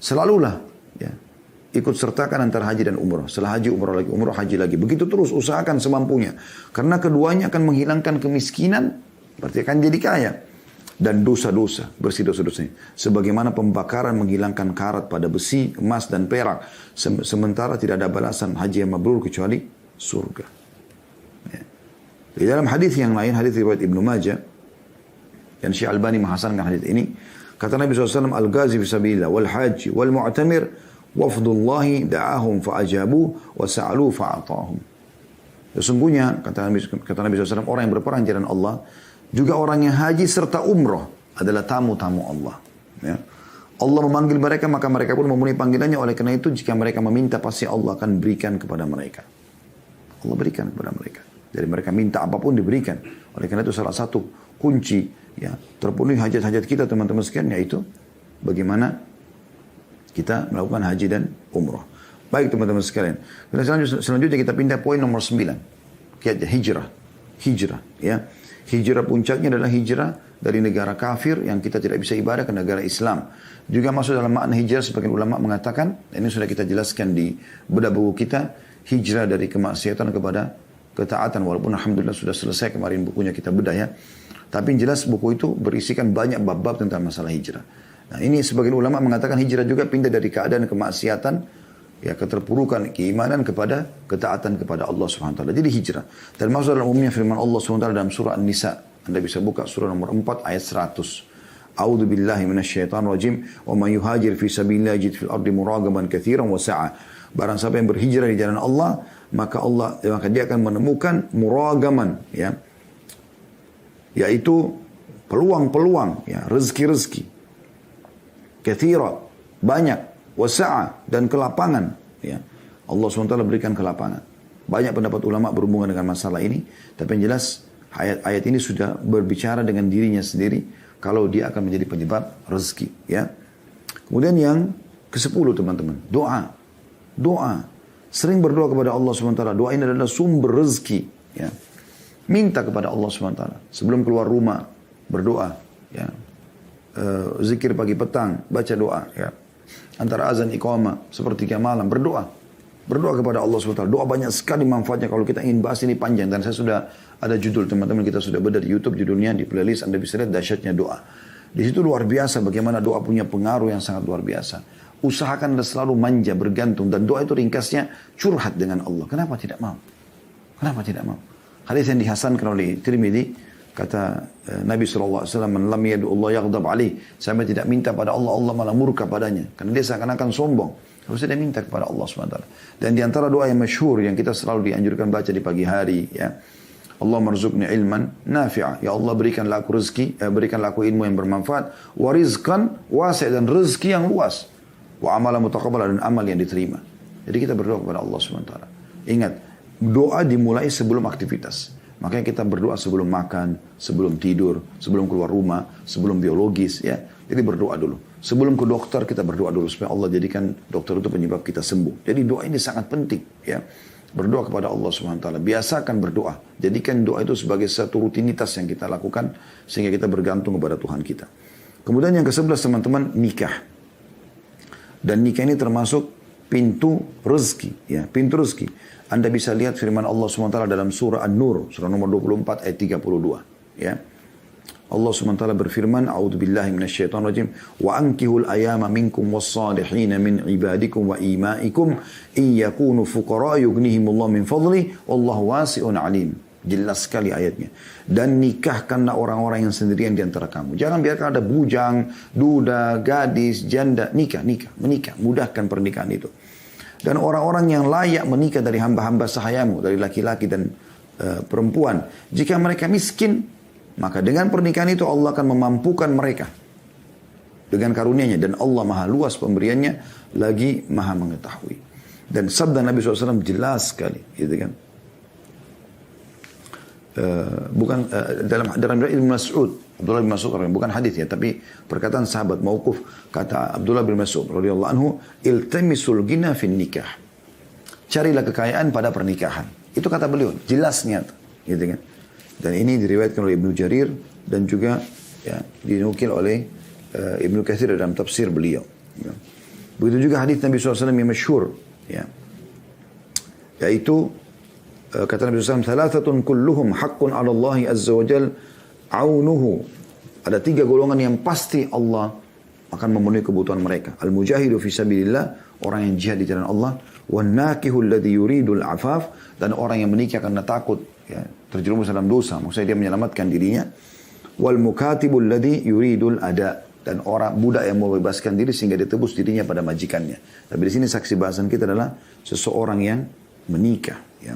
selalulah ya, ikut sertakan antara haji dan umrah. Setelah haji, umrah haji lagi. Begitu terus, usahakan semampunya. Karena keduanya akan menghilangkan kemiskinan, berarti akan jadi kaya. Dan dosa-dosa, bersih dosa-dosanya. Sebagaimana pembakaran menghilangkan karat pada besi, emas dan perak. Sementara tidak ada balasan haji yang mabrur kecuali surga. Ya. Di dalam hadis yang lain, hadis riwayat Ibnu Majah, dan Syekh Albani menghasankan hadis ini, kata Nabi SAW, al-ghazi fisabilillah wal haji wal mu'tamir wafdullahi da'ahum fa'ajabu wa sa'alu fa'atahum. Sesungguhnya, kata Nabi SAW, orang yang berperang jalan Allah, juga orang yang haji serta umrah adalah tamu-tamu Allah. Ya. Allah memanggil mereka, maka mereka pun memenuhi panggilannya. Oleh karena itu, jika mereka meminta, pasti Allah akan berikan kepada mereka. Allah berikan kepada mereka. Jadi mereka minta apapun diberikan. Oleh karena itu, salah satu kunci ya terpenuhi hajat-hajat kita teman-teman sekalian, yaitu bagaimana kita melakukan haji dan umrah. Baik teman-teman sekalian. Selanjutnya kita pindah poin nomor 9. Hijrah. Hijrah. Ya. Hijrah puncaknya adalah hijrah dari negara kafir yang kita tidak bisa ibadah ke negara Islam. Juga masuk dalam makna hijrah, sebagian ulama mengatakan, ini sudah kita jelaskan di bedah buku kita, hijrah dari kemaksiatan kepada ketaatan. Walaupun alhamdulillah sudah selesai kemarin bukunya kita bedah ya. Tapi yang jelas buku itu berisikan banyak bab-bab tentang masalah hijrah. Nah ini sebagian ulama mengatakan hijrah juga pindah dari keadaan kemaksiatan, ya keterpurukan keimanan kepada ketaatan kepada Allah SWT. Jadi hijrah. Dan masuk dalam umumnya firman Allah SWT dalam surah An-Nisa. Anda bisa buka surah nomor 4 ayat 100. A'udzu billahi minasyaitonir rajim. Wa may yuhajir fi sabilillah yajid fil ardi muragaman katsiran wa sa'a. Barang siapa yang berhijrah di jalan Allah, maka dia akan menemukan muragaman ya. Yaitu peluang-peluang ya, rezeki-rezeki. Katsira, banyak. Wasa'a dan kelapangan ya. Allah SWT berikan kelapangan. Banyak pendapat ulama berhubungan dengan masalah ini, tapi yang jelas ayat-ayat ini sudah berbicara dengan dirinya sendiri kalau dia akan menjadi penyebab rezeki ya. Kemudian yang ke-10 teman-teman, doa. Sering berdoa kepada Allah SWT. Doa ini adalah sumber rezeki ya. Minta kepada Allah SWT sebelum keluar rumah, berdoa ya. Zikir pagi petang, baca doa ya. Antara azan iqamah sepertiga malam berdoa kepada Allah SWT. Doa banyak sekali manfaatnya. Kalau kita ingin bahas ini panjang, dan saya sudah ada judul teman-teman, kita sudah bedah di YouTube judulnya, di playlist Anda bisa lihat dahsyatnya doa. Di situ luar biasa bagaimana doa punya pengaruh yang sangat luar biasa. Usahakan Anda selalu manja, bergantung, dan doa itu ringkasnya curhat dengan Allah. Kenapa tidak mau? Hadis yang dihasankan oleh Tirmidzi, kata Nabi SAW, man lam yadu Allah yaghdab alaih. Saya tidak minta pada Allah, Allah malah murka padanya. Karena dia seakan-akan sombong. Harusnya dia minta kepada Allah SWT. Dan di antara doa yang masyhur yang kita selalu dianjurkan baca di pagi hari ya. Allah marzuqni ilman nafi'a. Ya Allah berikanlah aku rezeki, berikanlah aku ilmu yang bermanfaat. Wa rizqan wasi' dan rezeki yang luas. Wa amalan mutaqabbal dan amal yang diterima. Jadi kita berdoa kepada Allah SWT. Ingat, doa dimulai sebelum aktivitas. Makanya kita berdoa sebelum makan, sebelum tidur, sebelum keluar rumah, sebelum biologis ya. Jadi berdoa dulu. Sebelum ke dokter kita berdoa dulu supaya Allah jadikan dokter itu penyebab kita sembuh. Jadi doa ini sangat penting ya. Berdoa kepada Allah SWT. Biasakan berdoa. Jadikan doa itu sebagai satu rutinitas yang kita lakukan sehingga kita bergantung kepada Tuhan kita. Kemudian yang ke-11 teman-teman, nikah. Dan nikah ini termasuk pintu rezeki ya, pintu rezeki. Anda bisa lihat firman Allah SWT dalam surah An-Nur, surah nomor 24 ayat 32. Ya. Allah SWT berfirman, A'udzubillahi minasyaitonirrajim, wa ankihul ayama minkum was-salihina min ibadikum wa imaikum iyakunu fuqara yughnihimullah min fadli wallahu wasi'un alim. Jelas sekali ayatnya. Dan nikahkanlah orang-orang yang sendirian di antara kamu. Jangan biarkan ada bujang, duda, gadis, janda. Menikah. Mudahkan pernikahan itu. Dan orang-orang yang layak menikah dari hamba-hamba sahayamu, dari laki-laki dan perempuan. Jika mereka miskin, maka dengan pernikahan itu Allah akan memampukan mereka dengan karunia-Nya. Dan Allah maha luas pemberiannya, lagi maha mengetahui. Dan sabda Nabi SAW jelas sekali, gitu kan. Dalam Ibnu Mas'ud Abdullah bin Mas'ud, bukan hadis ya, tapi perkataan sahabat mauquf, kata Abdullah bin Mas'ud radhiyallahu anhu, iltamisul ghina fin nikah. Carilah kekayaan pada pernikahan. Itu kata beliau, jelasnya, gitu kan. Dan ini diriwayatkan oleh Ibnu Jarir dan juga ya, dinukil oleh Ibnu Katsir dalam tafsir beliau. Ya. Begitu juga hadis Nabi SAW yang masyhur, ya, yaitu kata Nabi SAW, thalathatun kulluhum haqqun 'ala Allah azza wa jal aunuhu. Ada 3 golongan yang pasti Allah akan memenuhi kebutuhan mereka. Al-mujahidu fi sabilillah, orang yang jihad di jalan Allah, wan nakihu alladhi yuridul afaf, dan orang yang menikah karena takut ya, terjerumus dalam dosa, maksudnya dia menyelamatkan dirinya. Wal mukatibu alladhi yuridul ada, dan orang budak yang mau bebaskan diri sehingga ditebus dirinya pada majikannya. Tapi di sini saksi bahasan kita adalah seseorang yang menikah, ya.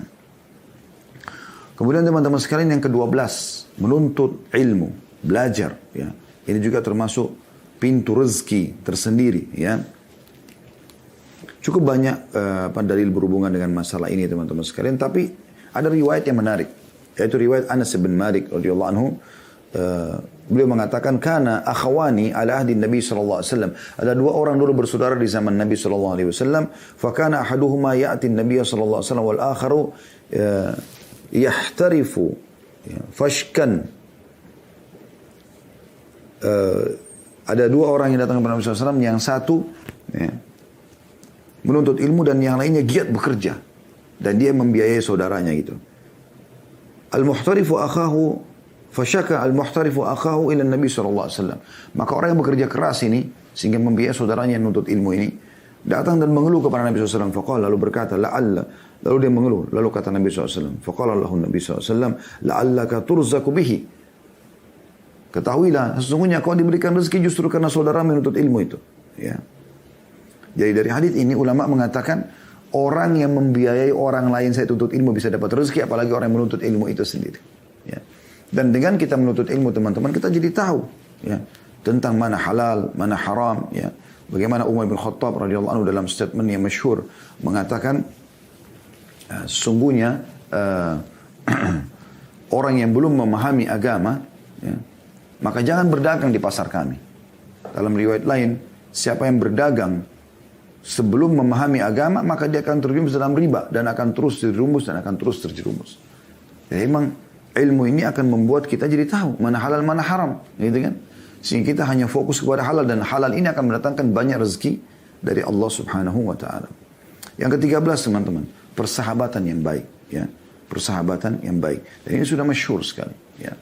Kemudian teman-teman sekalian yang ke-12, menuntut ilmu, belajar, ya. Ini juga termasuk pintu rezeki tersendiri, ya. Cukup banyak dalil berhubungan dengan masalah ini teman-teman sekalian, tapi ada riwayat yang menarik, yaitu riwayat Anas bin Malik radhiyallahu anhu. Beliau mengatakan, kana akhawani ala ahdi Nabi sallallahu alaihi wasallam. Ada 2 orang dulu bersaudara di zaman Nabi sallallahu alaihi wasallam. Fa kana ahaduhuma ya'ti Nabi sallallahu alaihi wasallam wal akharu yahtarifu fashkan. Ada 2 orang yang datang kepada Nabi sallallahu alaihi wasallam, yang satu ya, menuntut ilmu dan yang lainnya giat bekerja dan dia membiayai saudaranya gitu. Al-muhtarifu akhahu fasyaka al-muhtarifu akhahu ila Nabi sallallahu alaihi wasallam. Maka orang yang bekerja keras ini sehingga membiayai saudaranya yang menuntut ilmu ini datang dan mengeluh kepada Nabi sallallahu alaihi wasallam. Faqala, lalu berkata, la'alla, lalu dia mengeluh, lalu kata Nabi sallallahu alaihi wasallam, faqala lahu Nabi sallallahu alaihi wasallam, la'allaka turzaku bihi. Ketahuilah sesungguhnya kau diberikan rezeki justru karena saudara menuntut ilmu itu, ya. Jadi dari hadis ini ulama mengatakan orang yang membiayai orang lain saya tuntut ilmu bisa dapat rezeki, apalagi orang yang menuntut ilmu itu sendiri. Ya. Dan dengan kita menuntut ilmu teman-teman, kita jadi tahu ya, tentang mana halal, mana haram. Ya. Bagaimana Umar bin Khattab radhiyallahu anhu dalam statement yang masyhur mengatakan, sesungguhnya orang yang belum memahami agama, ya, maka jangan berdagang di pasar kami. Dalam riwayat lain, siapa yang berdagang sebelum memahami agama, maka dia akan terjerumus dalam riba dan akan terus terjerumus dan akan terus terjerumus. Jadi memang ilmu ini akan membuat kita jadi tahu mana halal mana haram, gitu kan? Sehingga kita hanya fokus kepada halal, dan halal ini akan mendatangkan banyak rezeki dari Allah Subhanahu wa taala. Yang ke-13 teman-teman, persahabatan yang baik, ya. Persahabatan yang baik. Dan ini sudah masyhur sekali, ya.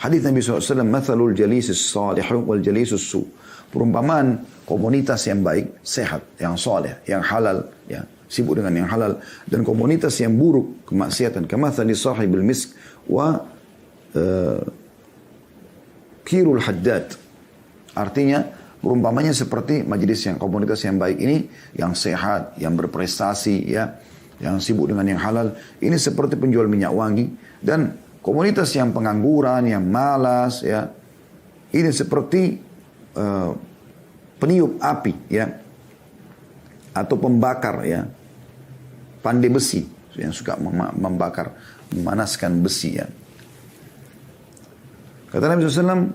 Hadis Nabi SAW, mathalul jalisis salih wal jalisus su. Perumpamaan komunitas yang baik, sehat, yang soleh, yang halal, ya, sibuk dengan yang halal, dan komunitas yang buruk, kemaksiatan, kamathali sahibil misk wa kirul haddad. Artinya perumpamannya seperti majelis yang komunitas yang baik ini, yang sehat, yang berprestasi, ya, yang sibuk dengan yang halal, ini seperti penjual minyak wangi. Dan komunitas yang pengangguran, yang malas, ya, ini seperti peniup api, ya, atau pembakar, ya, pandai besi yang suka membakar, memanaskan besi, ya. Kata Nabi SAW,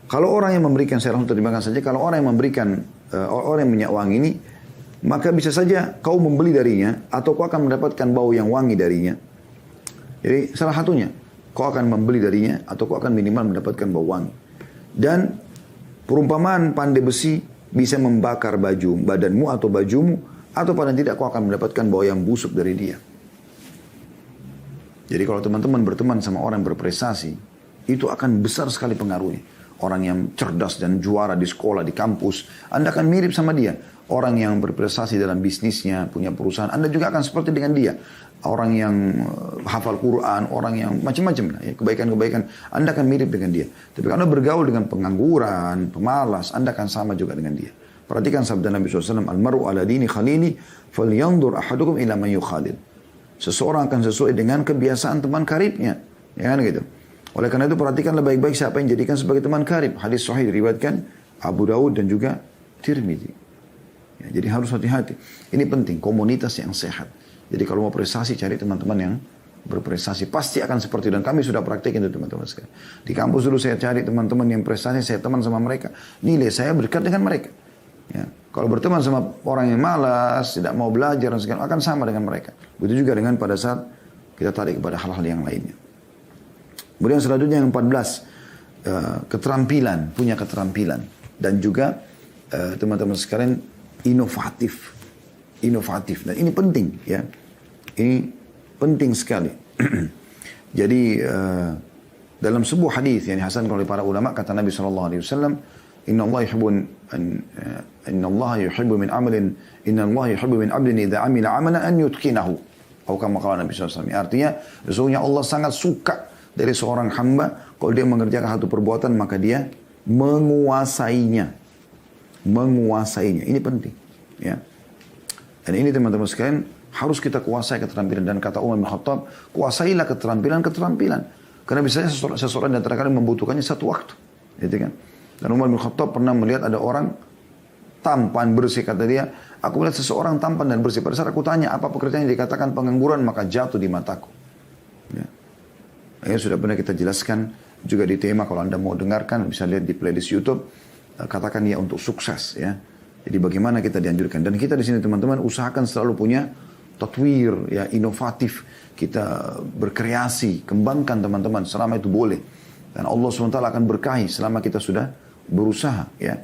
kalau orang yang memberikan, saya langsung terjemahkan saja, kalau orang yang memberikan, orang yang minyak wangi ini, maka bisa saja kau membeli darinya, atau kau akan mendapatkan bau yang wangi darinya. Jadi salah satunya, kau akan membeli darinya, atau kau akan minimal mendapatkan bau wangi. Dan perumpamaan pandai besi bisa membakar baju badanmu atau bajumu, atau paling tidak kau akan mendapatkan bau yang busuk dari dia. Jadi kalau teman-teman berteman sama orang yang berprestasi, itu akan besar sekali pengaruhnya. Orang yang cerdas dan juara di sekolah, di kampus, Anda akan mirip sama dia. Orang yang berprestasi dalam bisnisnya, punya perusahaan, Anda juga akan seperti dengan dia. Orang yang hafal Quran, orang yang macam-macam, ya, kebaikan-kebaikan, Anda akan mirip dengan dia. Tapi kalau Anda bergaul dengan pengangguran, pemalas, Anda akan sama juga dengan dia. Perhatikan sabda Nabi SAW, Al-maru ala dini khalili, falyandur ahadukum ila man yukhalil. Seseorang akan sesuai dengan kebiasaan teman karibnya. Ya kan gitu. Oleh karena itu perhatikanlah baik-baik siapa yang jadikan sebagai teman karib. Hadis sahih diriwayatkan Abu Daud dan juga Tirmidzi. Ya, jadi harus hati-hati. Ini penting, komunitas yang sehat. Jadi kalau mau prestasi cari teman-teman yang berprestasi. Pasti akan seperti itu. Dan kami sudah praktekin itu teman-teman sekalian. Di kampus dulu saya cari teman-teman yang prestasi, saya teman sama mereka. Nilai saya berdekat dengan mereka. Ya. Kalau berteman sama orang yang malas, tidak mau belajar dan segala, akan sama dengan mereka. Begitu juga dengan pada saat kita tarik kepada hal-hal yang lainnya. Kemudian selanjutnya yang 14, keterampilan, punya keterampilan. Dan juga teman-teman sekalian inovatif. Dan ini penting ya. Ini penting sekali. Jadi dalam sebuah hadis yang dihasankan oleh para ulama, kata Nabi SAW, Inna Allah yuhibbu min amalin, Inna Allah yuhibbu min abdin idha amila amalan an yutqinahu. Atau kama qala Nabi SAW. Artinya, sesungguhnya Allah sangat suka dari seorang hamba, kalau dia mengerjakan satu perbuatan, maka dia menguasainya. Ini penting. Ya. Dan ini teman-teman sekalian, harus kita kuasai keterampilan. Dan kata Umar bin Khattab, kuasailah keterampilan. Karena biasanya seseorang di antara kalian membutuhkannya satu waktu. Gitu kan? Dan Umar bin Khattab pernah melihat ada orang tampan, bersih. Kata dia, aku melihat seseorang tampan dan bersih. Pada saat aku tanya, apa pekerjaannya, dikatakan pengangguran, maka jatuh di mataku. Ya. Ya, sudah pernah kita jelaskan juga di tema, kalau Anda mau dengarkan, bisa lihat di playlist YouTube. Katakan ya untuk sukses. Ya. Jadi bagaimana kita dianjurkan. Dan kita di sini teman-teman usahakan selalu punya tatwir, ya, inovatif. Kita berkreasi, kembangkan teman-teman selama itu boleh. Dan Allah SWT akan berkahi selama kita sudah berusaha. Ya.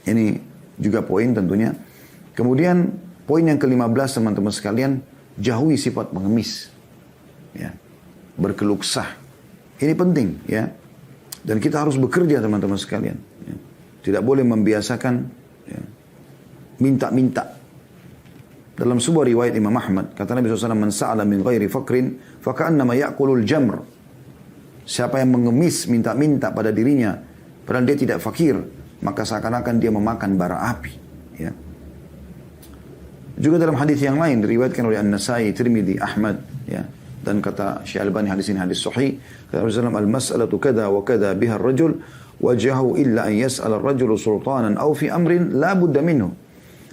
Ini juga poin tentunya. Kemudian poin yang ke-15 teman-teman sekalian, jauhi sifat pengemis. Ya. Berkeluksah. Ini penting. Ya. Dan kita harus bekerja teman-teman sekalian. Ya. Tidak boleh membiasakan ya, minta-minta. Dalam sebuah riwayat Imam Ahmad, kata Nabi SAW, Man sa'ala min ghairi fakrin, faka'annama ya'kulul jamr. Siapa yang mengemis, minta-minta pada dirinya, padahal dia tidak fakir, maka seakan-akan dia memakan bara api. Ya. Juga dalam hadis yang lain, diriwayatkan oleh An-Nasai, Tirmidzi, Ahmad. Ya. Dan kata Syekh Albani, hadis ini hadis sahih. Kata Nabi SAW, Al-mas'alatu kada wa kada biha ar-rajul, wajahu illa an yas'ala ar-rajulu sultanan aw fi amrin la budda minhu.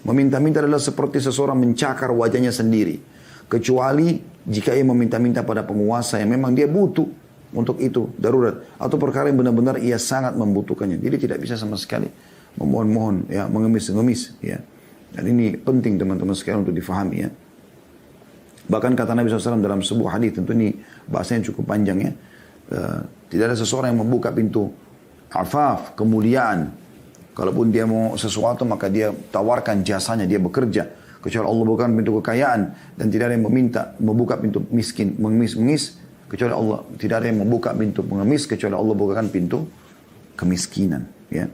Meminta-minta adalah seperti seseorang mencakar wajahnya sendiri. Kecuali jika ia meminta-minta pada penguasa yang memang dia butuh untuk itu, darurat. Atau perkara yang benar-benar ia sangat membutuhkannya. Jadi tidak bisa sama sekali memohon-mohon, ya, mengemis-ngemis. Ya. Dan ini penting teman-teman sekalian untuk difahami. Ya. Bahkan kata Nabi SAW dalam sebuah hadis, tentu ini bahasanya cukup panjang ya. Tidak ada seseorang yang membuka pintu afaf, kemuliaan. Kalaupun dia mau sesuatu, maka dia tawarkan jasanya, dia bekerja. Kecuali Allah bukan pintu kekayaan. Dan tidak ada yang membuka pintu miskin, mengemis, kecuali Allah. Tidak ada yang membuka pintu pengemis, kecuali Allah bukakan pintu kemiskinan. Ya.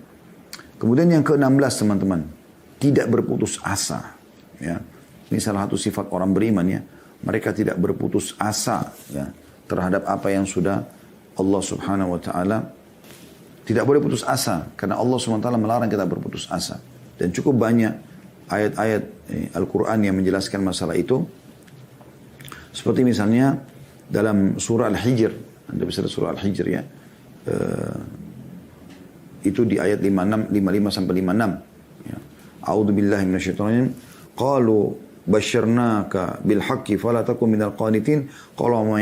Kemudian yang ke-16 teman-teman, tidak berputus asa. Ya. Ini salah satu sifat orang beriman ya. Mereka tidak berputus asa ya, terhadap apa yang sudah Allah Subhanahu wa Ta'ala. Tidak boleh putus asa, karena Allah SWT melarang kita berputus asa. Dan cukup banyak ayat-ayat Al-Quran yang menjelaskan masalah itu. Seperti misalnya dalam surah Al-Hijr. Anda bisa lihat surah Al-Hijr ya. Itu di ayat 55-56. Ya. A'udhu billahi minasyaitonir. Qalu basyarnaka bilhaqqi fala takun minal qanitin. Qalu ma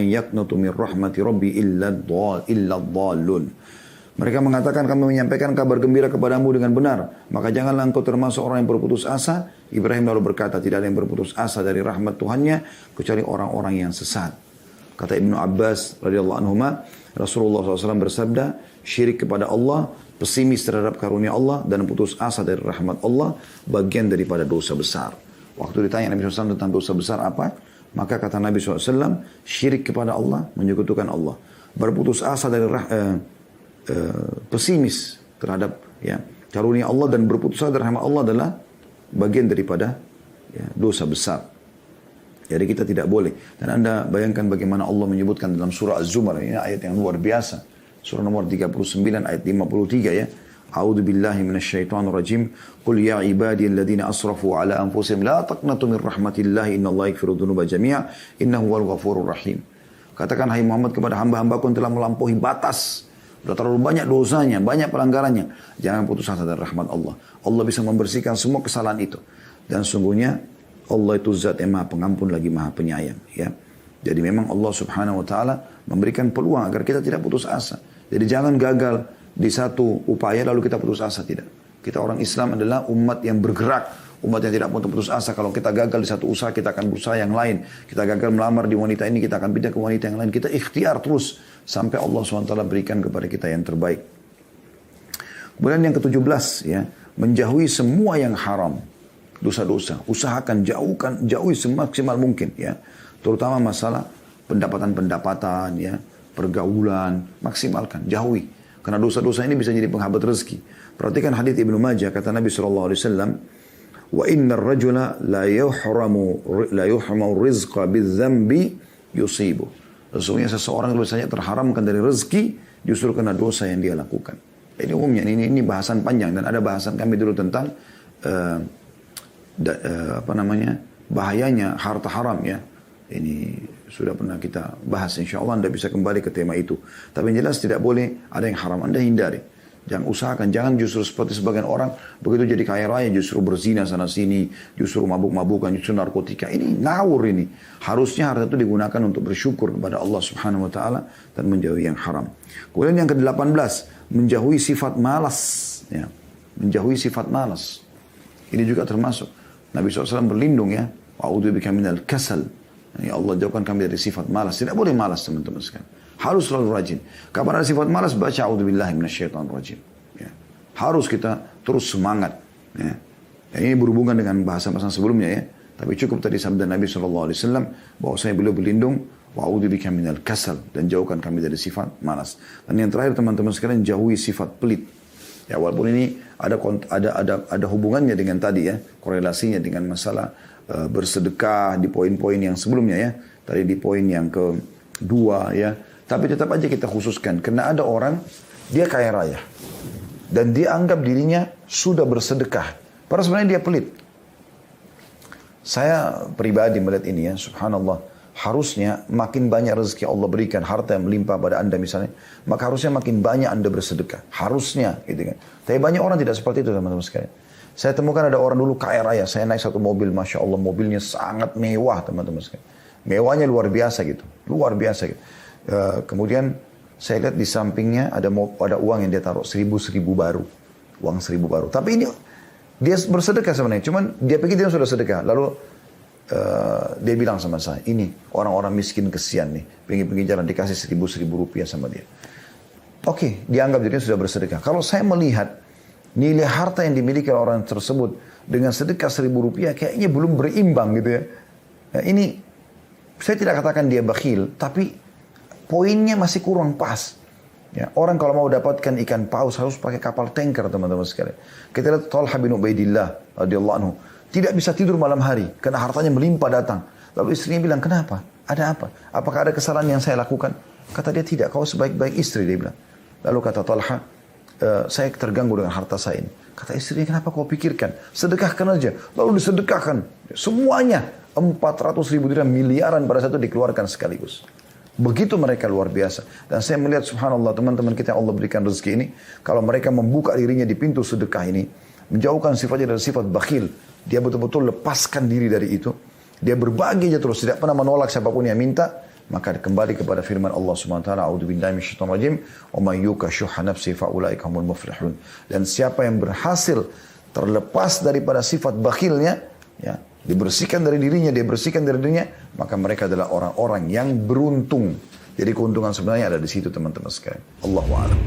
yaknutu min rahmati rabbi illa dhallun. Mereka mengatakan, kami menyampaikan kabar gembira kepadamu dengan benar. Maka janganlah engkau termasuk orang yang berputus asa. Ibrahim lalu berkata, tidak ada yang berputus asa dari rahmat Tuhannya, kecuali orang-orang yang sesat. Kata Ibnu Abbas radhiyallahu anhuma, Rasulullah SAW bersabda, syirik kepada Allah, pesimis terhadap karunia Allah, dan putus asa dari rahmat Allah, bagian daripada dosa besar. Waktu ditanya Nabi SAW tentang dosa besar apa? Maka kata Nabi SAW, syirik kepada Allah, menyekutukan Allah. Berputus asa dari pesimis terhadap ya, karunia Allah dan berputus asa dari rahmat Allah adalah bagian daripada ya, dosa besar. Jadi kita tidak boleh. Dan Anda bayangkan bagaimana Allah menyebutkan dalam surah Az-Zumar. Ini ayat yang luar biasa. Surah nomor 39 ayat 53 ya. A'udzu billahi minasyaitonir rajim. Qul ya ibadiyalladzina asrafu ala anfusihim la taqnatu min rahmatillah innallaha yaghfiru dzunuba jami'a innahu huwal ghafurur rahim. Katakan hai Muhammad kepada hamba-hambaku yang telah melampaui batas. Sudah terlalu banyak dosanya, banyak pelanggarannya. Jangan putus asa dari rahmat Allah. Allah bisa membersihkan semua kesalahan itu. Dan sungguhnya Allah itu zat yang maha pengampun lagi maha penyayang. Ya. Jadi memang Allah Subhanahu wa taala memberikan peluang agar kita tidak putus asa. Jadi jangan gagal di satu upaya lalu kita putus asa, tidak. Kita orang Islam adalah umat yang bergerak, umat yang tidak mau putus asa. Kalau kita gagal di satu usaha, kita akan berusaha yang lain. Kita gagal melamar di wanita ini, kita akan pindah ke wanita yang lain. Kita ikhtiar terus sampai Allah SWT berikan kepada kita yang terbaik. Kemudian yang ke-17 ya, menjauhi semua yang haram, dosa-dosa. Usahakan jauhi semaksimal mungkin ya. Terutama masalah pendapatan ya, pergaulan, maksimalkan, jauhi. Karena dosa-dosa ini bisa jadi penghambat rezeki. Perhatikan hadits Ibnu Majah, kata Nabi SAW, wa innar rajula la yuhramu rizqa bidzambi yusibu. Sesungguhnya seseorang biasanya terharamkan dari rezeki justru karena dosa yang dia lakukan. Ini umumnya, ini bahasan panjang dan ada bahasan kami dulu tentang bahayanya harta haram ya. Ini sudah pernah kita bahas, insya Allah Anda bisa kembali ke tema itu. Tapi yang jelas tidak boleh ada yang haram, Anda hindari. Jangan usahakan, jangan justru seperti sebagian orang begitu jadi kaya raya justru berzina sana sini, justru mabuk-mabukan, justru narkotika. Ini ngawur ini. Harusnya harta itu digunakan untuk bersyukur kepada Allah Subhanahu wa taala dan menjauhi yang haram. Kemudian yang ke-18, menjauhi sifat malas ya. Menjauhi sifat malas. Ini juga termasuk Nabi SAW berlindung ya, wa'udzubika minal kasal. Ya Allah, jauhkan kami dari sifat malas. Tidak boleh malas teman-teman sekalian. Harus selalu rajin. Kapan ada sifat malas, baca a'udzubillahi minasyaitonir rajim. Ya. Harus kita terus semangat. Ya. Ya, ini berhubungan dengan bahasa-bahasa sebelumnya ya. Tapi cukup tadi sabda Nabi SAW bahwasanya beliau berlindung wa'udzubika minal kasal, dan jauhkan kami dari sifat malas. Dan yang terakhir teman-teman sekalian, jauhi sifat pelit. Ya, walaupun ini ada hubungannya dengan tadi ya, korelasinya dengan masalah bersedekah di poin-poin yang sebelumnya ya. Tadi di poin yang kedua ya. Tapi tetap aja kita khususkan. Karena ada orang, dia kaya raya. Dan dia anggap dirinya sudah bersedekah. Padahal sebenarnya dia pelit. Saya pribadi melihat ini ya, subhanallah. Harusnya makin banyak rezeki Allah berikan, harta yang melimpah pada Anda misalnya, maka harusnya makin banyak Anda bersedekah. Harusnya gitu kan. Tapi banyak orang tidak seperti itu teman-teman sekalian. Saya temukan ada orang dulu kaya raya. Saya naik satu mobil, Masya Allah, mobilnya sangat mewah teman-teman sekalian. Mewahnya luar biasa gitu. Luar biasa gitu. Kemudian saya lihat di sampingnya ada uang yang dia taruh, seribu baru. Uang 1.000 baru. Tapi ini dia bersedekah sebenarnya. Cuman dia pikir dia sudah sedekah. Lalu dia bilang sama saya, ini orang-orang miskin kesian nih. Pinggir-pinggir jalan dikasih 1.000 rupiah sama dia. Oke, dianggap dirinya sudah bersedekah. Kalau saya melihat nilai harta yang dimiliki orang tersebut dengan sedekah 1.000 rupiah kayaknya belum berimbang gitu ya. Nah, ini saya tidak katakan dia bakhil, tapi poinnya masih kurang pas. Ya, orang kalau mau dapatkan ikan paus harus pakai kapal tanker teman-teman sekalian. Kita lihat Talha bin Ubaidillah radhiyallahu anhu tidak bisa tidur malam hari karena hartanya melimpah datang. Lalu istrinya bilang, kenapa? Ada apa? Apakah ada kesalahan yang saya lakukan? Kata dia, tidak, kau sebaik-baik istri, dia bilang. Lalu kata Talha, saya terganggu dengan harta saya ini. Kata istrinya, kenapa kau pikirkan? Sedekahkan aja. Lalu disedekahkan. Semuanya 400.000 dirham, miliaran pada saat itu dikeluarkan sekaligus. Begitu mereka luar biasa. Dan saya melihat subhanallah teman-teman kita yang Allah berikan rezeki ini, kalau mereka membuka dirinya di pintu sedekah ini, menjauhkan sifatnya dari sifat bakhil, dia betul-betul lepaskan diri dari itu, dia berbagi aja terus, tidak pernah menolak siapapun yang minta, maka kembali kepada firman Allah Subhanahu wa taala, a'udzubillahi minasyaitonir rajim, wa may yuqa syuhha nafsi fa ulaika humul muflihun. Dan siapa yang berhasil terlepas daripada sifat bakhilnya, ya, dibersihkan dari dirinya, dia bersihkan dari dirinya, maka mereka adalah orang-orang yang beruntung. Jadi keuntungan sebenarnya ada di situ teman-teman sekalian. Allahu a'lam.